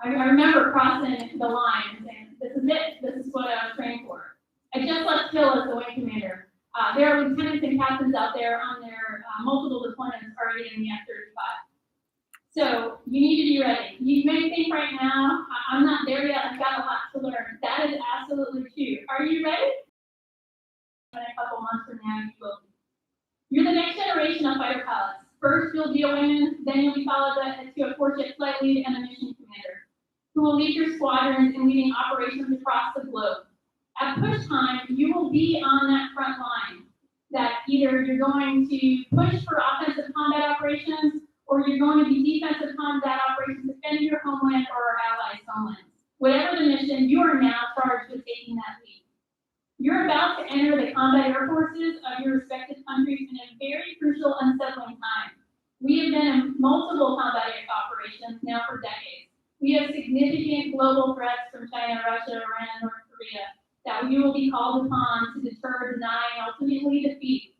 I remember crossing the line and saying, "This is it. This is what I was trained for." I just left Hill as the wing commander. There are lieutenants and captains out there on their multiple deployments already in the F-35. So you need to be ready. You may think right now, I'm not there yet, I've got a lot to learn. That is absolutely true. Are you ready? In a couple months from now, you will be. You're the next generation of fighter pilots. First, you'll be a wingman, then you'll be followed to a 4-ship flight lead and a mission commander, who will lead your squadrons in leading operations across the globe. At push time, you will be on that front line, that either you're going to push for offensive combat operations, or you're going to be defensive combat operations defending your homeland or our allies' homelands. Whatever the mission, you are now charged with taking that lead. You're about to enter the combat air forces of your respective countries in a very crucial, unsettling time. We have been in multiple combat air operations now for decades. We have significant global threats from China, Russia, Iran, and North Korea that we will be called upon to deter, deny, and ultimately defeat.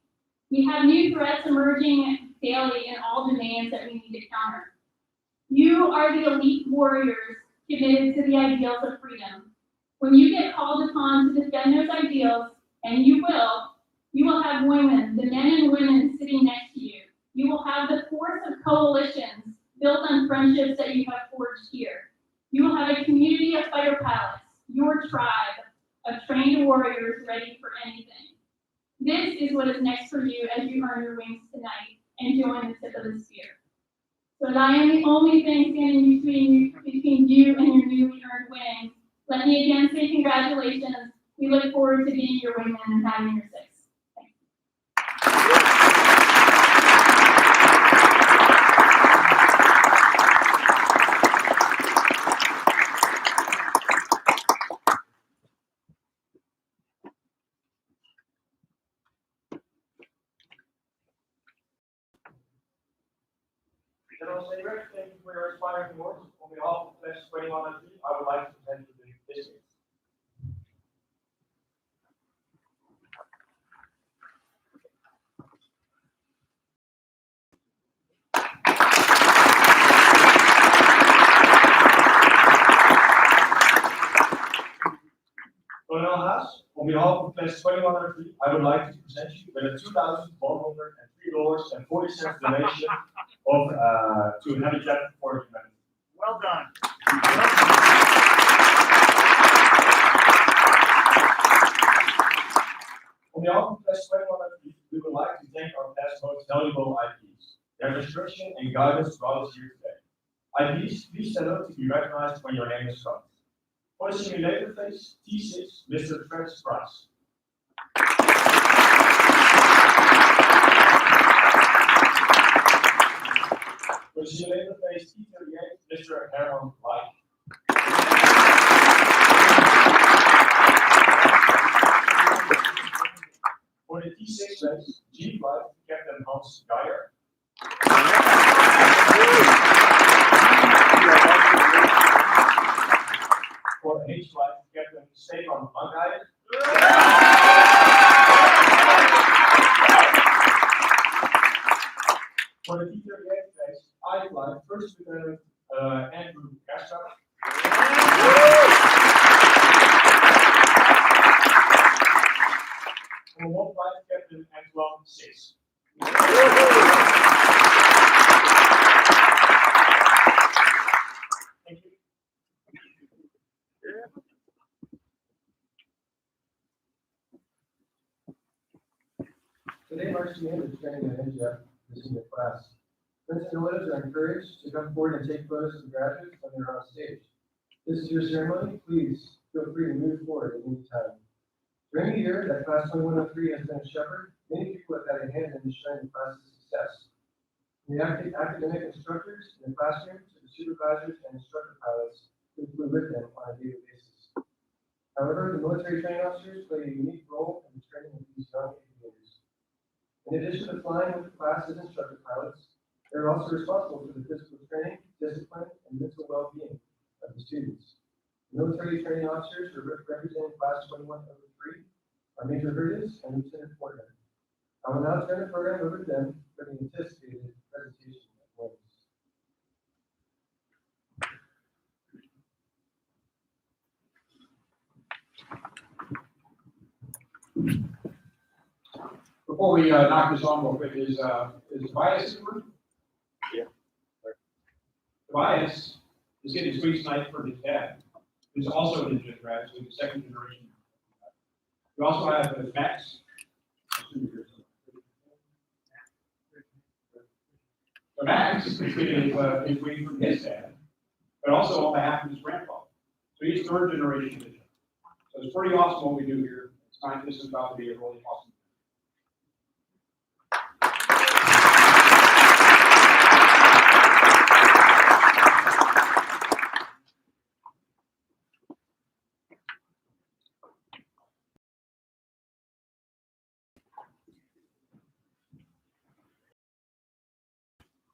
We have new threats emerging daily in all domains that we need to counter. You are the elite warriors committed to the ideals of freedom. When you get called upon to defend those ideals, and you will have women, the men and women sitting next to you. You will have the force of coalitions built on friendships that you have forged here. You will have a community of fighter pilots, your tribe of trained warriors ready for anything. This is what is next for you as you earn your wings tonight and join the tip of the spear. So that I am the only thing standing between you and your newly earned wings, let me again say congratulations. We look forward to being your wingman and having your six. 3, I would like to present you the districts. On behalf of class 2103, I would like to present you with a $2,103 donation of, to Habitat for Humanity. Well done. On behalf of class 2103, we would like to thank our class most valuable IPs. Their instruction and guidance brought us here today. IPs, please stand up to be recognized when your name is called. For the simulator phase, T6, Mr. Fred Price. For the simulator phase, T38, Mr. Herman Light. For the T6 phase, G Flight, Captain Hans Geyer. For H Flight, Captain Stefan Langheim. For the T38 phase, I Flight, First Lieutenant Andrew Castro. For 1 Flight, Captain Antoine 6. Thank you. Today marks the end of training at ENJJPT this senior class. Friends and relatives are encouraged to come forward and take photos of the graduates when they're on stage. This is your ceremony. Please feel free to move forward at any time. During the year that class 2103 has been a shepherd, many people have had a hand in ensuring the class's success. From the academic instructors in the classroom to the supervisors and instructor pilots who flew with them on a daily basis. However, the military training officers play a unique role in the training of these young aviators. In addition to flying with the class as instructor pilots, they are also responsible for the physical training, discipline, and mental well-being of the students. The military training officers who are representing class 2103 are Major Hurtis and Lieutenant Portman. I will now turn the program over to them for the anticipated presentation of wins. Before we knock this on real quick, is Tobias in the room? Yeah. Tobias is getting squeezed tonight for his dad, who's also an ENJJPT grad, so he's a second generation. We also have Max. So Max is getting his wing from his dad, but also on behalf of his grandfather. So he's third generation ENJJPT. So it's pretty awesome what we do here. This is about to be a really awesome.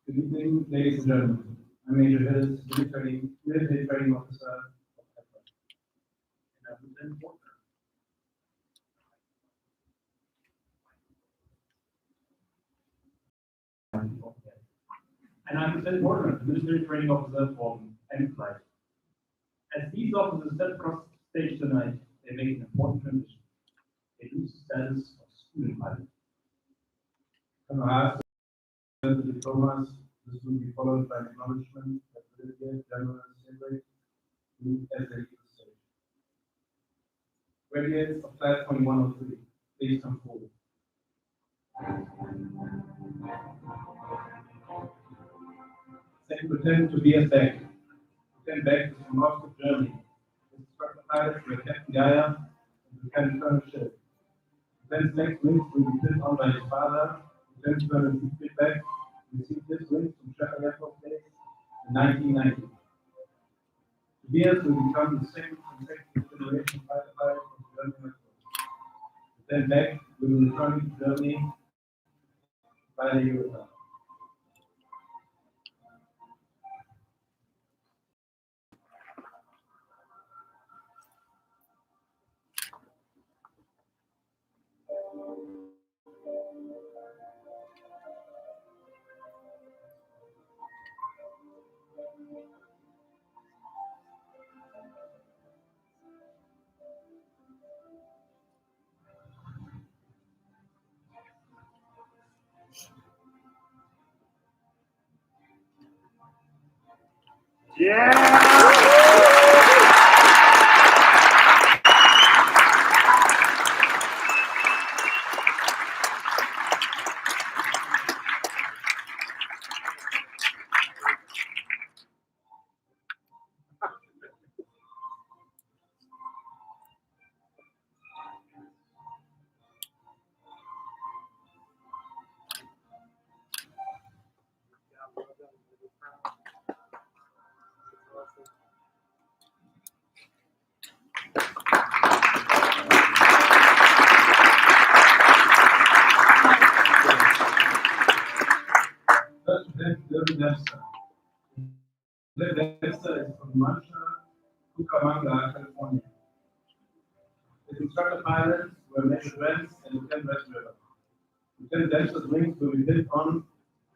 Good evening, ladies and gentlemen. I'm Major Hurtis, military training officer of ENJJPT. And I'm Lieutenant Portman. And I'm Lieutenant Portman, military training officer from ENJJPT. As these officers step across the stage tonight, they make an important transition. They lose the status of student pilot. The diplomas, this will be followed by an acknowledgement that Brigadier General Cedric as the stage. Graduates of class 2103, please come forward. Second Lieutenant Tobias Beck. Lieutenant Beck is from Moscow, Germany. His instructor pilots were Captain Geyer and Lieutenant Colonel Schill. Lieutenant's next wings will be sent on by his father, Lieutenant Colonel Siegfried Beck, received his wings from Shepard Air Force Base in 1990. Tobias will become the second consecutive generation fighter pilot from the German Air Force. Then Beck will return to Germany by the Europe. Dempster is from Mancha, Cucamonga, California. His instructor pilots were Major Brents and Lieutenant West River. Lieutenant Dempster's wings will be hit on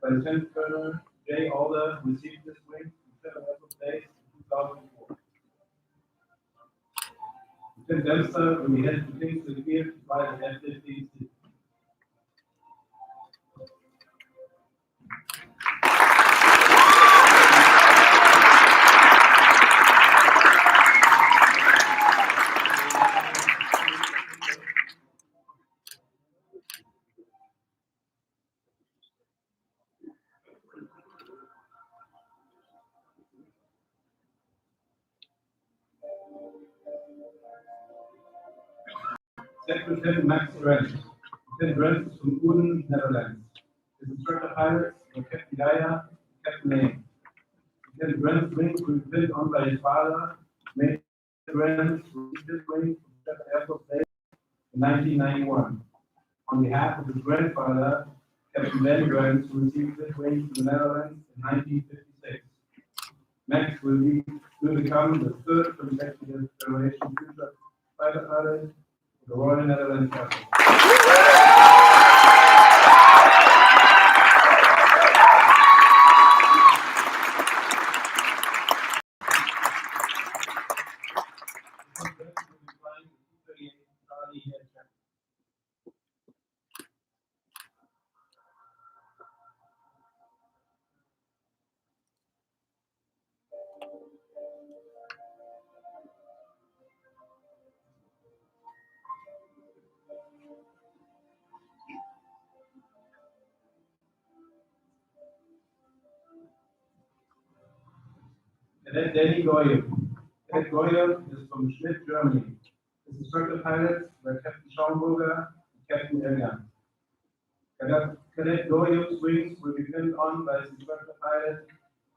by Lieutenant Colonel J. Alder, who received this wing from Lieutenant Air Force Base in 2004. Lieutenant Dempster will be headed to Kingston Field to fly the F-15C. Second Lieutenant Max Brent. Lieutenant Brent is from Uden, Netherlands. His instructor pilots were Captain Gaia and Captain Lane. Lieutenant Brent's wings were built on by his father, Major Brent, who received his wing from Shepherd Air Force Base in 1991. On behalf of his grandfather, Captain Ben Brent, who received his wing from the Netherlands in 1956. Max will become the third consecutive generation future fighter pilot of the Royal Netherlands Air Force. Cadet Danny Goyle. Cadet Goyle is from Schmidt, Germany. His instructor pilots were Captain Schaumburger and Captain Elgan. Cadet Goyle's wings will be pinned on by his instructor pilot,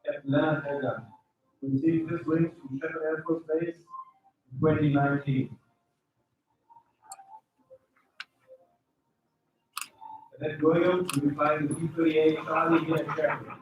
Captain Leonard Elgan, who received his wings from Shepherd Air Force Base in 2019. Cadet Goyle will be flying the P-38 Charlie here at Sheffield.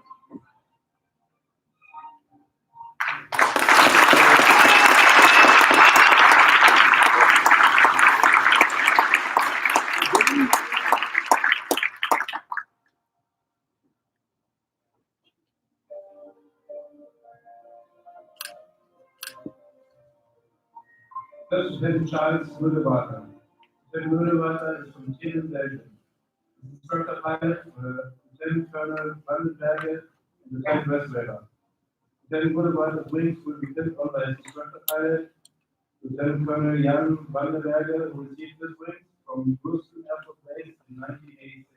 First Lieutenant Charles Muldewater. Lieutenant Muldewater is from Tienen, Belgium. His instructor pilot were Lieutenant Colonel Vandenberger and Lieutenant Westweber. Lieutenant Muldewater's wings will be pinned on by his instructor pilot, Lieutenant Colonel Jan Vandenberger, who received his wings from Brewston Air Force Base in 1986.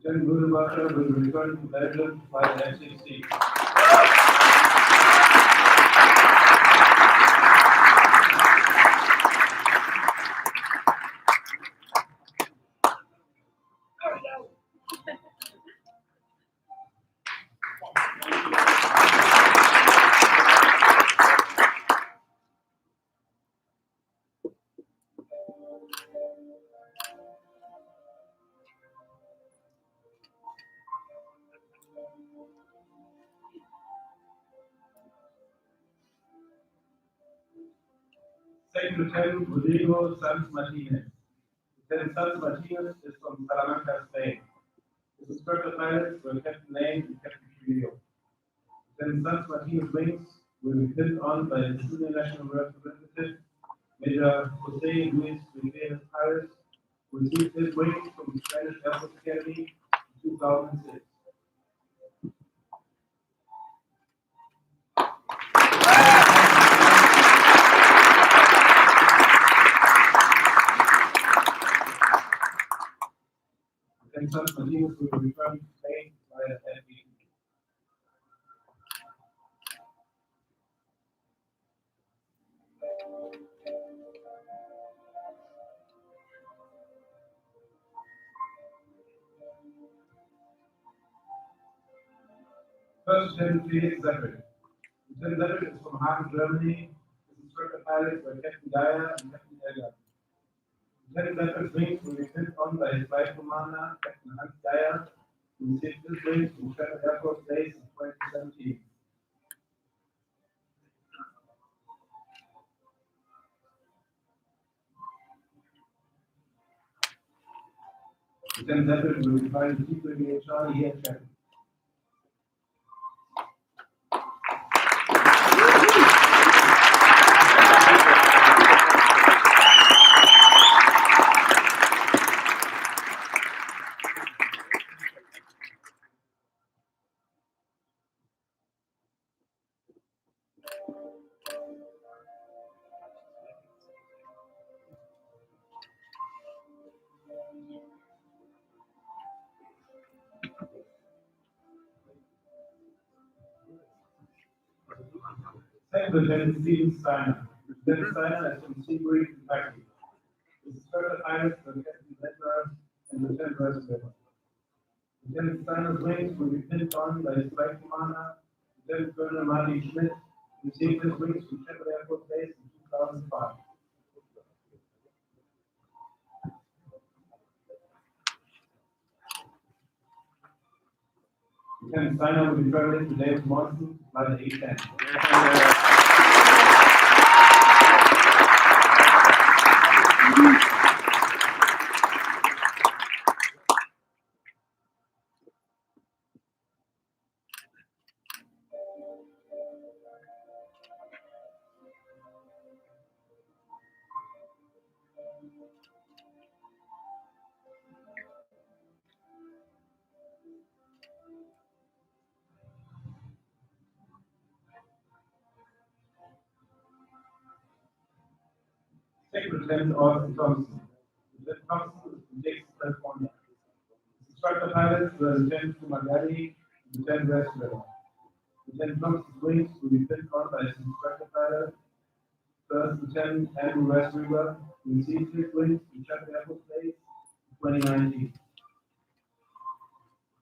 Lieutenant Muldewater will return to Belgium to fly the F-16. Second Lieutenant Rodrigo Sanz Martinez. Lieutenant Sanz Martinez is from Salamanca, Spain. His instructor pilots were Captain Lane and Captain Trujillo. Lieutenant Sanz Martinez's wings will be pinned on by the senior national representative, Major Jose Luis Rivera Paris, who received his wings from the Spanish Air Force Academy in continues to return to Spain via FBT. First Lieutenant Felix Zeppelin. Lieutenant Zeppelin is from Hagen, Germany. His instructor pilots were Captain Dyer and Captain Elgar. Lieutenant Zeppelin's wings will be sent on by his flight commander, Captain Hans Dyer, who received his wings from Shannon Air Force Base in 2017. Lieutenant Zeppelin will be flying the T-38 Charlie here at Shannon. Second Lieutenant Steven Steiner. Lieutenant Steiner is from Seabury, Kentucky. His instructor pilots were Captain Ledger and Lieutenant Roosevelt. Lieutenant Steiner's wings will be pinned on by his flight commander, Lieutenant Colonel Martin Schmidt, who received his wings from Shepherd Air Force Base in 2005. Lieutenant Steiner will be traveling to David Monson by the 810. Second Lieutenant Austin Thompson. Lieutenant Thompson is from Dixon, California. His instructor pilots were Lieutenant Fumagalli and Lieutenant Westwell. Lieutenant Thompson's wings will be pinned on by his instructor pilot, First Lieutenant Andrew Westweber, who received his wings from Shepherd Air Force Base in 2019.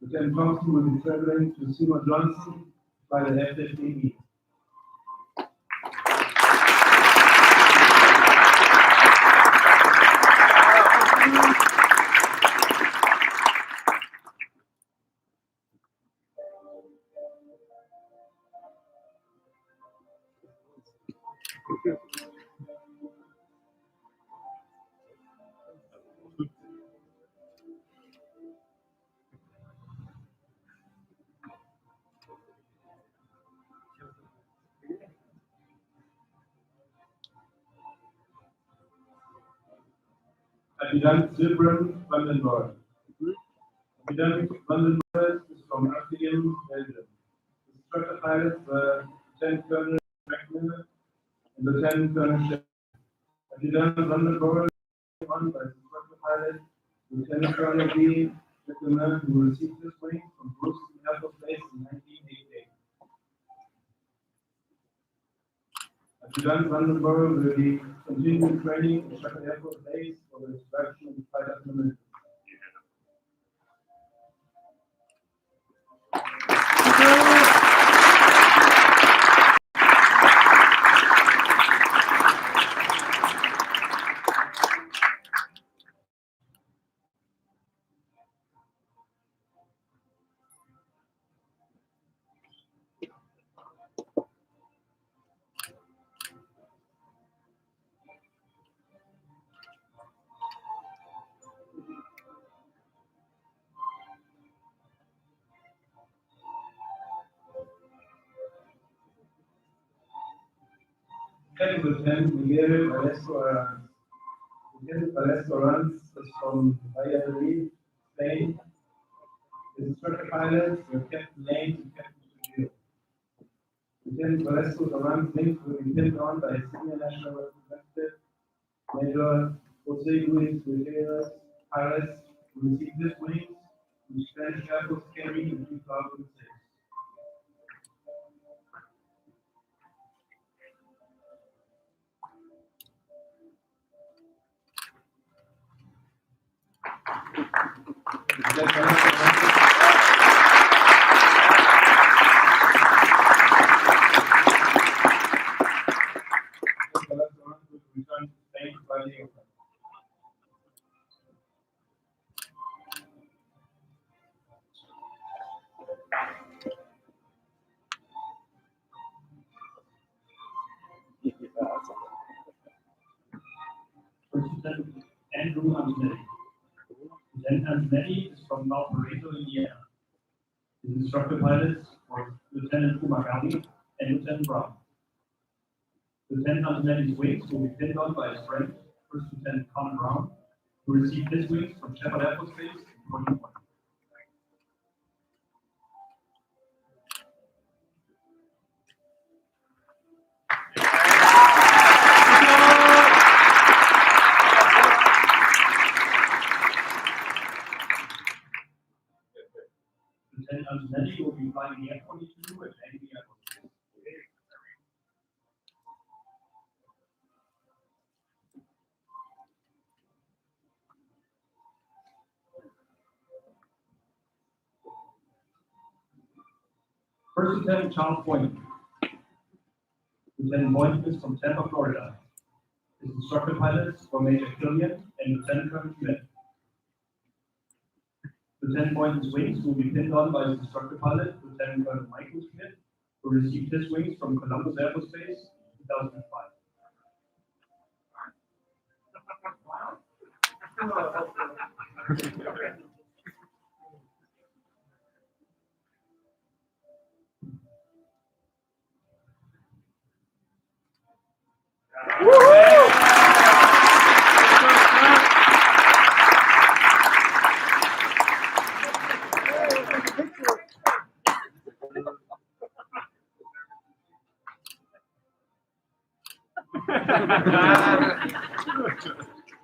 Lieutenant Thompson will be traveling to Seymour Johnson by the F-15E. Adjutant Zilbran van den Boer. Adjutant van den Boer is from Amsterdam, Belgium. His instructor pilots were Lieutenant Colonel McMillan and Lieutenant Colonel Shep. Adjutant van den Boer is on by his instructor pilot, Lieutenant Colonel B. McMillan, who received his wings from Bruce Air Force Base in 1988. Adjutant van den Boer will be continuing training in Shepherd Air Force Base for the introduction of the fighter military. Second Lieutenant Miguel Valesco Aranz. Lieutenant Valesco Aranz is from Valladolid, Spain. His instructor pilots were Captain Lane and Captain Trujillo. Lieutenant Valesco Aranz wings will be pinned on by his senior national representative, Major Jose Luis Gutierrez Pares, who received his wings from Spanish Air Force Academy in 2006. Lieutenant Andrew Antonetti. Lieutenant Antonetti is from Valparaiso, Indiana. His instructor pilots were Lieutenant Fumagalli and Lieutenant Brown. Lieutenant Antonetti's wings will be pinned on by his friend, First Lieutenant Connor Brown, who received his wings from Shepherd Air Force Base in 2020. Lieutenant Antonetti will be flying the F-22 at Langley Air Force Base. First Lieutenant Charles Boynton. Lieutenant Boynton is from Tampa, Florida. His instructor pilots were Major Killian and Lieutenant Colonel Schmidt. Lieutenant Boynton's wings will be pinned on by his instructor pilot, Lieutenant Colonel Michael Schmidt, who received his wings from Columbus Air Force Base in 2005.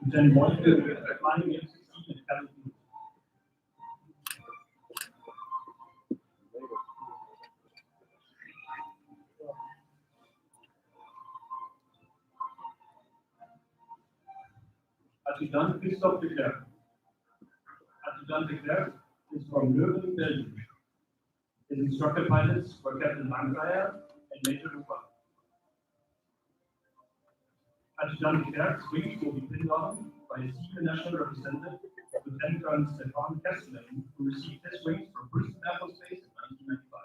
Lieutenant Boynton is flying the F-16 at California. Adjutant Christophe de Klerk. Adjutant de Klerk is from Leuven, Belgium. His instructor pilots were Captain Langreier and Major Lupa. Adjutant de Klerk's wings will be pinned on by a senior national representative, Lieutenant Colonel Stefan Castellan, who received his wings from Bristol Air Force Base in 1995.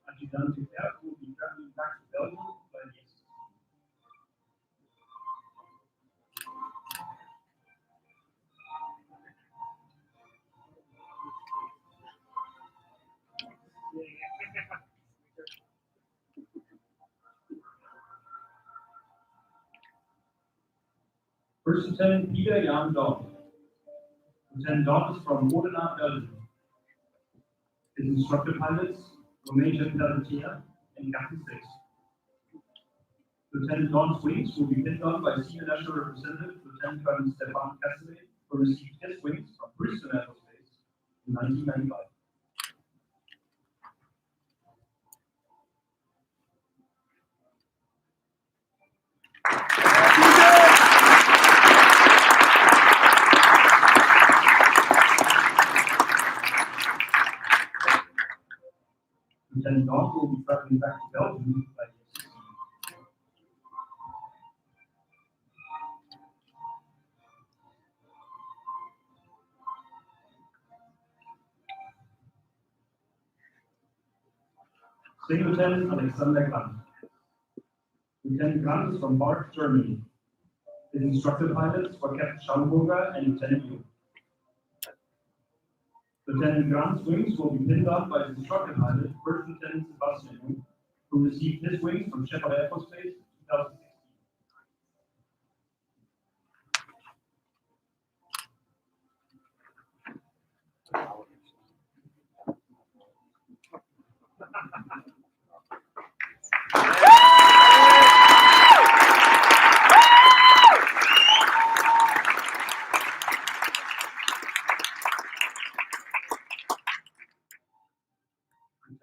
Adjutant de Klerk will be traveling back to Belgium by the F-16. First Lieutenant Peter Jan Dawn. Lieutenant Dawn is from Oudenaarde, Belgium. His instructor pilots were Major Pelletier and Captain Six. Lieutenant Dawn's wings will be pinned on by senior national representative Lieutenant Colonel Stefan Castellan, who received his wings from Bristol Air Force Base in 1995. Lieutenant Dawn will be traveling back to Belgium by the F-16. Second Lieutenant Alexander Grant. Lieutenant Grant is from Bart, Germany. His instructor pilots were Captain Schallenburger and Lieutenant Yu. Lieutenant Grant's wings will be pinned on by his instructor pilot, First Lieutenant Sebastian Yu, who received his wings from Shepherd Air Force Base in 2016.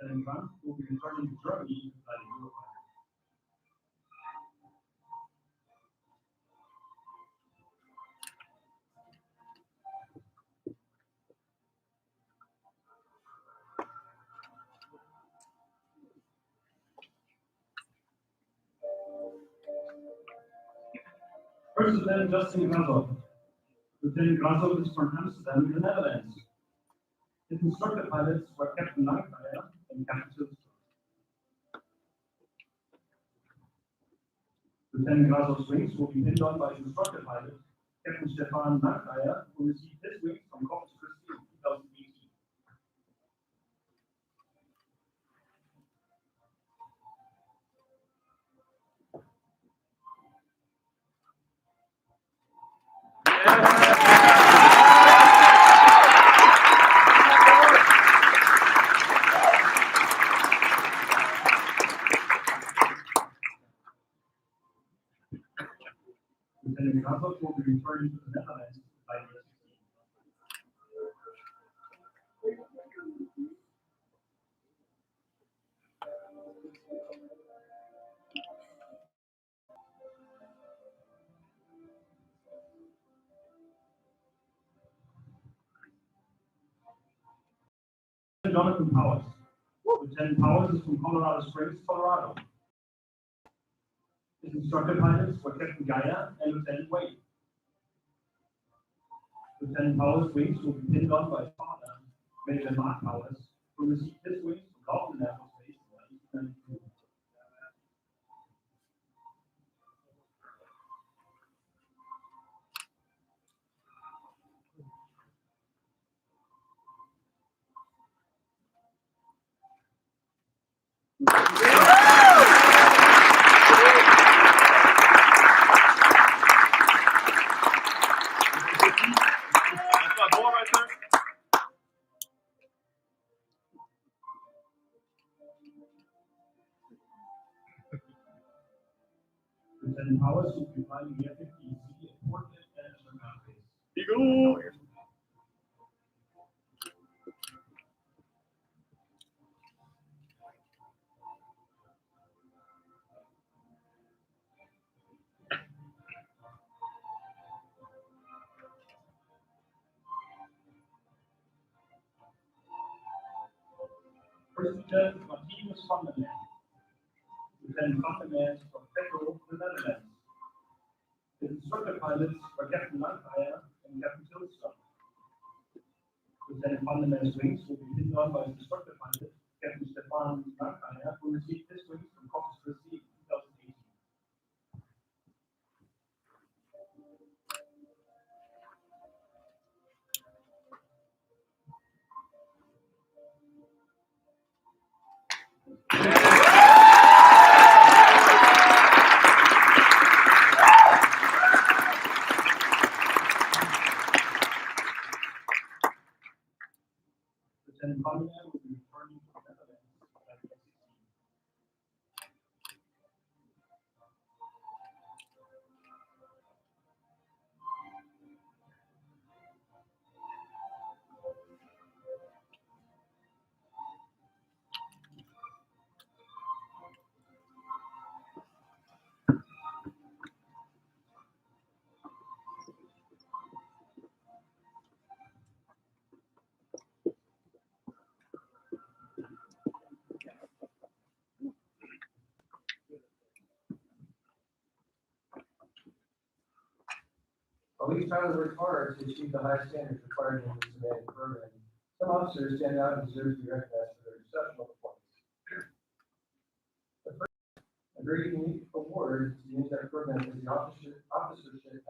Lieutenant Grant will be returning to Germany to fly the Eurofighter. First Lieutenant Justin Grasov. Lieutenant Grasov is from Amsterdam, the Netherlands. His instructor pilots were Captain Langfire and Captain Tilstra. Lieutenant Grasov's wings will be pinned on by his instructor pilot, Captain Stefan Langfire, who received his wings from Corpus Christi in 2018. Lieutenant Grasov will be returning to the Netherlands by year 16. Jonathan Powers. Lieutenant Powers is from Colorado Springs, Colorado. His instructor pilots were Captain Gaia and Lieutenant Wade. Lieutenant Powers' wings will be pinned on by his father, Major Mark Powers, who received his wings from Laughlin Air Force Base in 1992. That's my boy right there. Lieutenant Powers will be flying the F-15C at Fort Pitt International Ground Base. Eagle. First Lieutenant Martinus van der Laan. Lieutenant van der Laan from Petrol, the Netherlands. His instructor pilots were Captain Langfire and Captain Tilstra. Lieutenant van der Laan's wings will be pinned on by his instructor pilot, Captain Stefan Langfire, who received his wings from Corpus Christi in 2018. Lieutenant van der Laan will be returning to the Netherlands by 2016. While these pilots work hard to achieve the high standards required in this demanding program, some officers stand out and deserve to be recognized for their exceptional performance. The first, a very unique award to the entire program is the Officership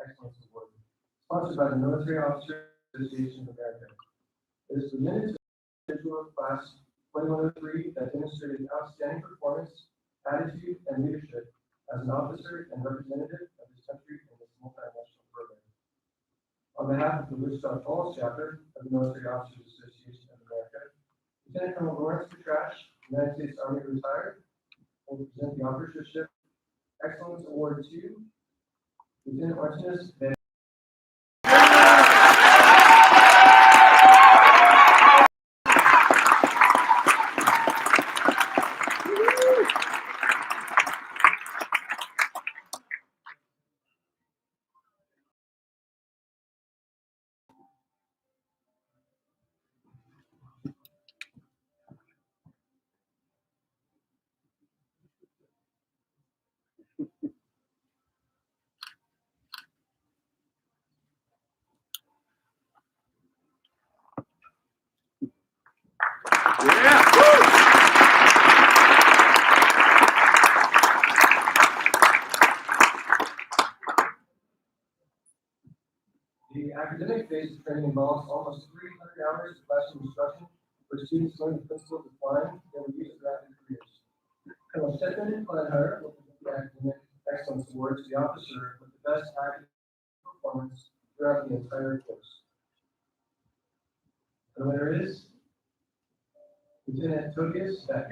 Excellence Award, sponsored by the Military Officers Association of America. It is presented to individual class 2103 that demonstrated outstanding performance, attitude, and leadership as an officer and representative of this country in this multinational program. On behalf of the Wichita Falls chapter of the Military Officers Association of America, Lieutenant Colonel Lawrence Petrash, United States Army retired, will present the Officership Excellence Award to Lieutenant Martinez Van. The academic phase of training involves almost 300 hours of classroom instruction for students learning the principles of flying that will use throughout their careers. Colonel Stephen Planhire will present the Academic Excellence Award to the officer with the best academic performance throughout the entire course. The winner is Lieutenant Tobias Beck.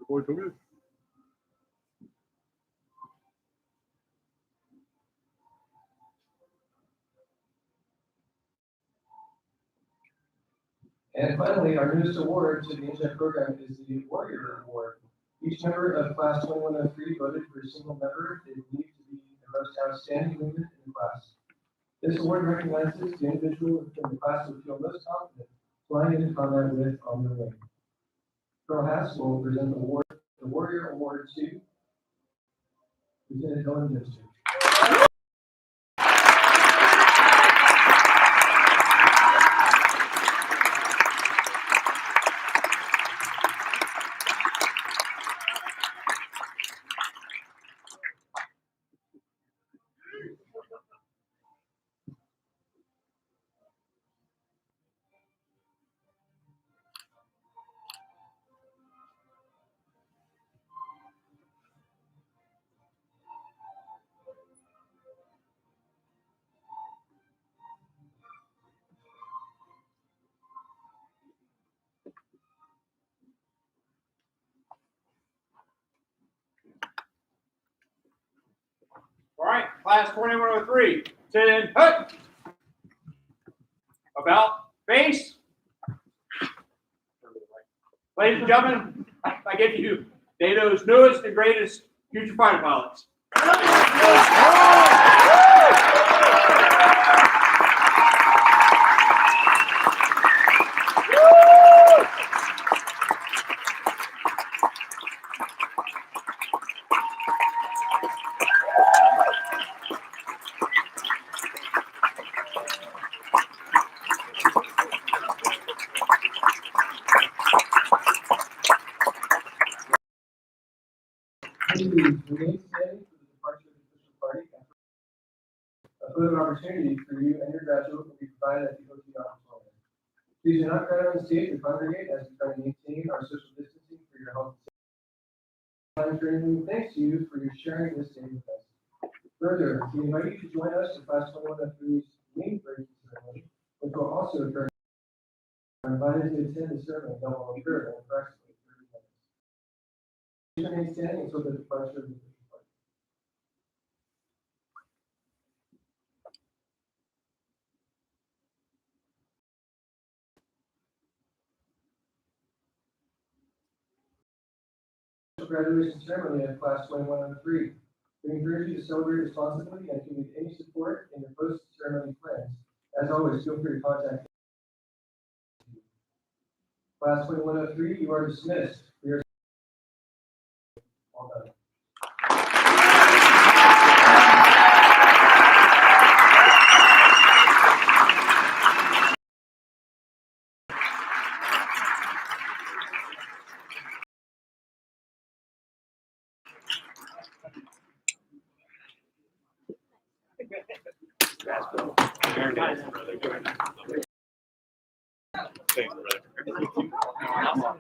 Boy, Tobias. And finally, our newest award to the ENJJPT program is the Warrior Award. Each member of Class 2103 voted for a single member they believe to be the most outstanding movement in the class. This award recognizes the individual within the class who feel most confident flying into combat with on their wing. Colonel Hass will present the Warrior Award to Lieutenant Helen Dempster. All right, class 2103, sit in, hut. About face. Ladies and gentlemen, I give you NATO's newest and greatest future fighter pilots. Please remain standing for the departure of the official party. A photo opportunity for you and your graduate will be provided at the OT auditorium. Please do not crowd on the stage or congregate as we try to maintain our social distancing for your health and safety. Thanks to you for your sharing this day with us. Further, we invite you to join us in Class 2103's wing breaking ceremony, which will also occur. I'm invited to attend the ceremony that will occur in approximately 30 minutes. Please remain standing until the departure of the official party. Graduation ceremony of Class 2103. We encourage you to celebrate responsibly and if you need any support in your post-ceremony plans. As always, feel free to contact me. Class 2103, you are dismissed. We are all done. Very nice, brother. Thanks, brother.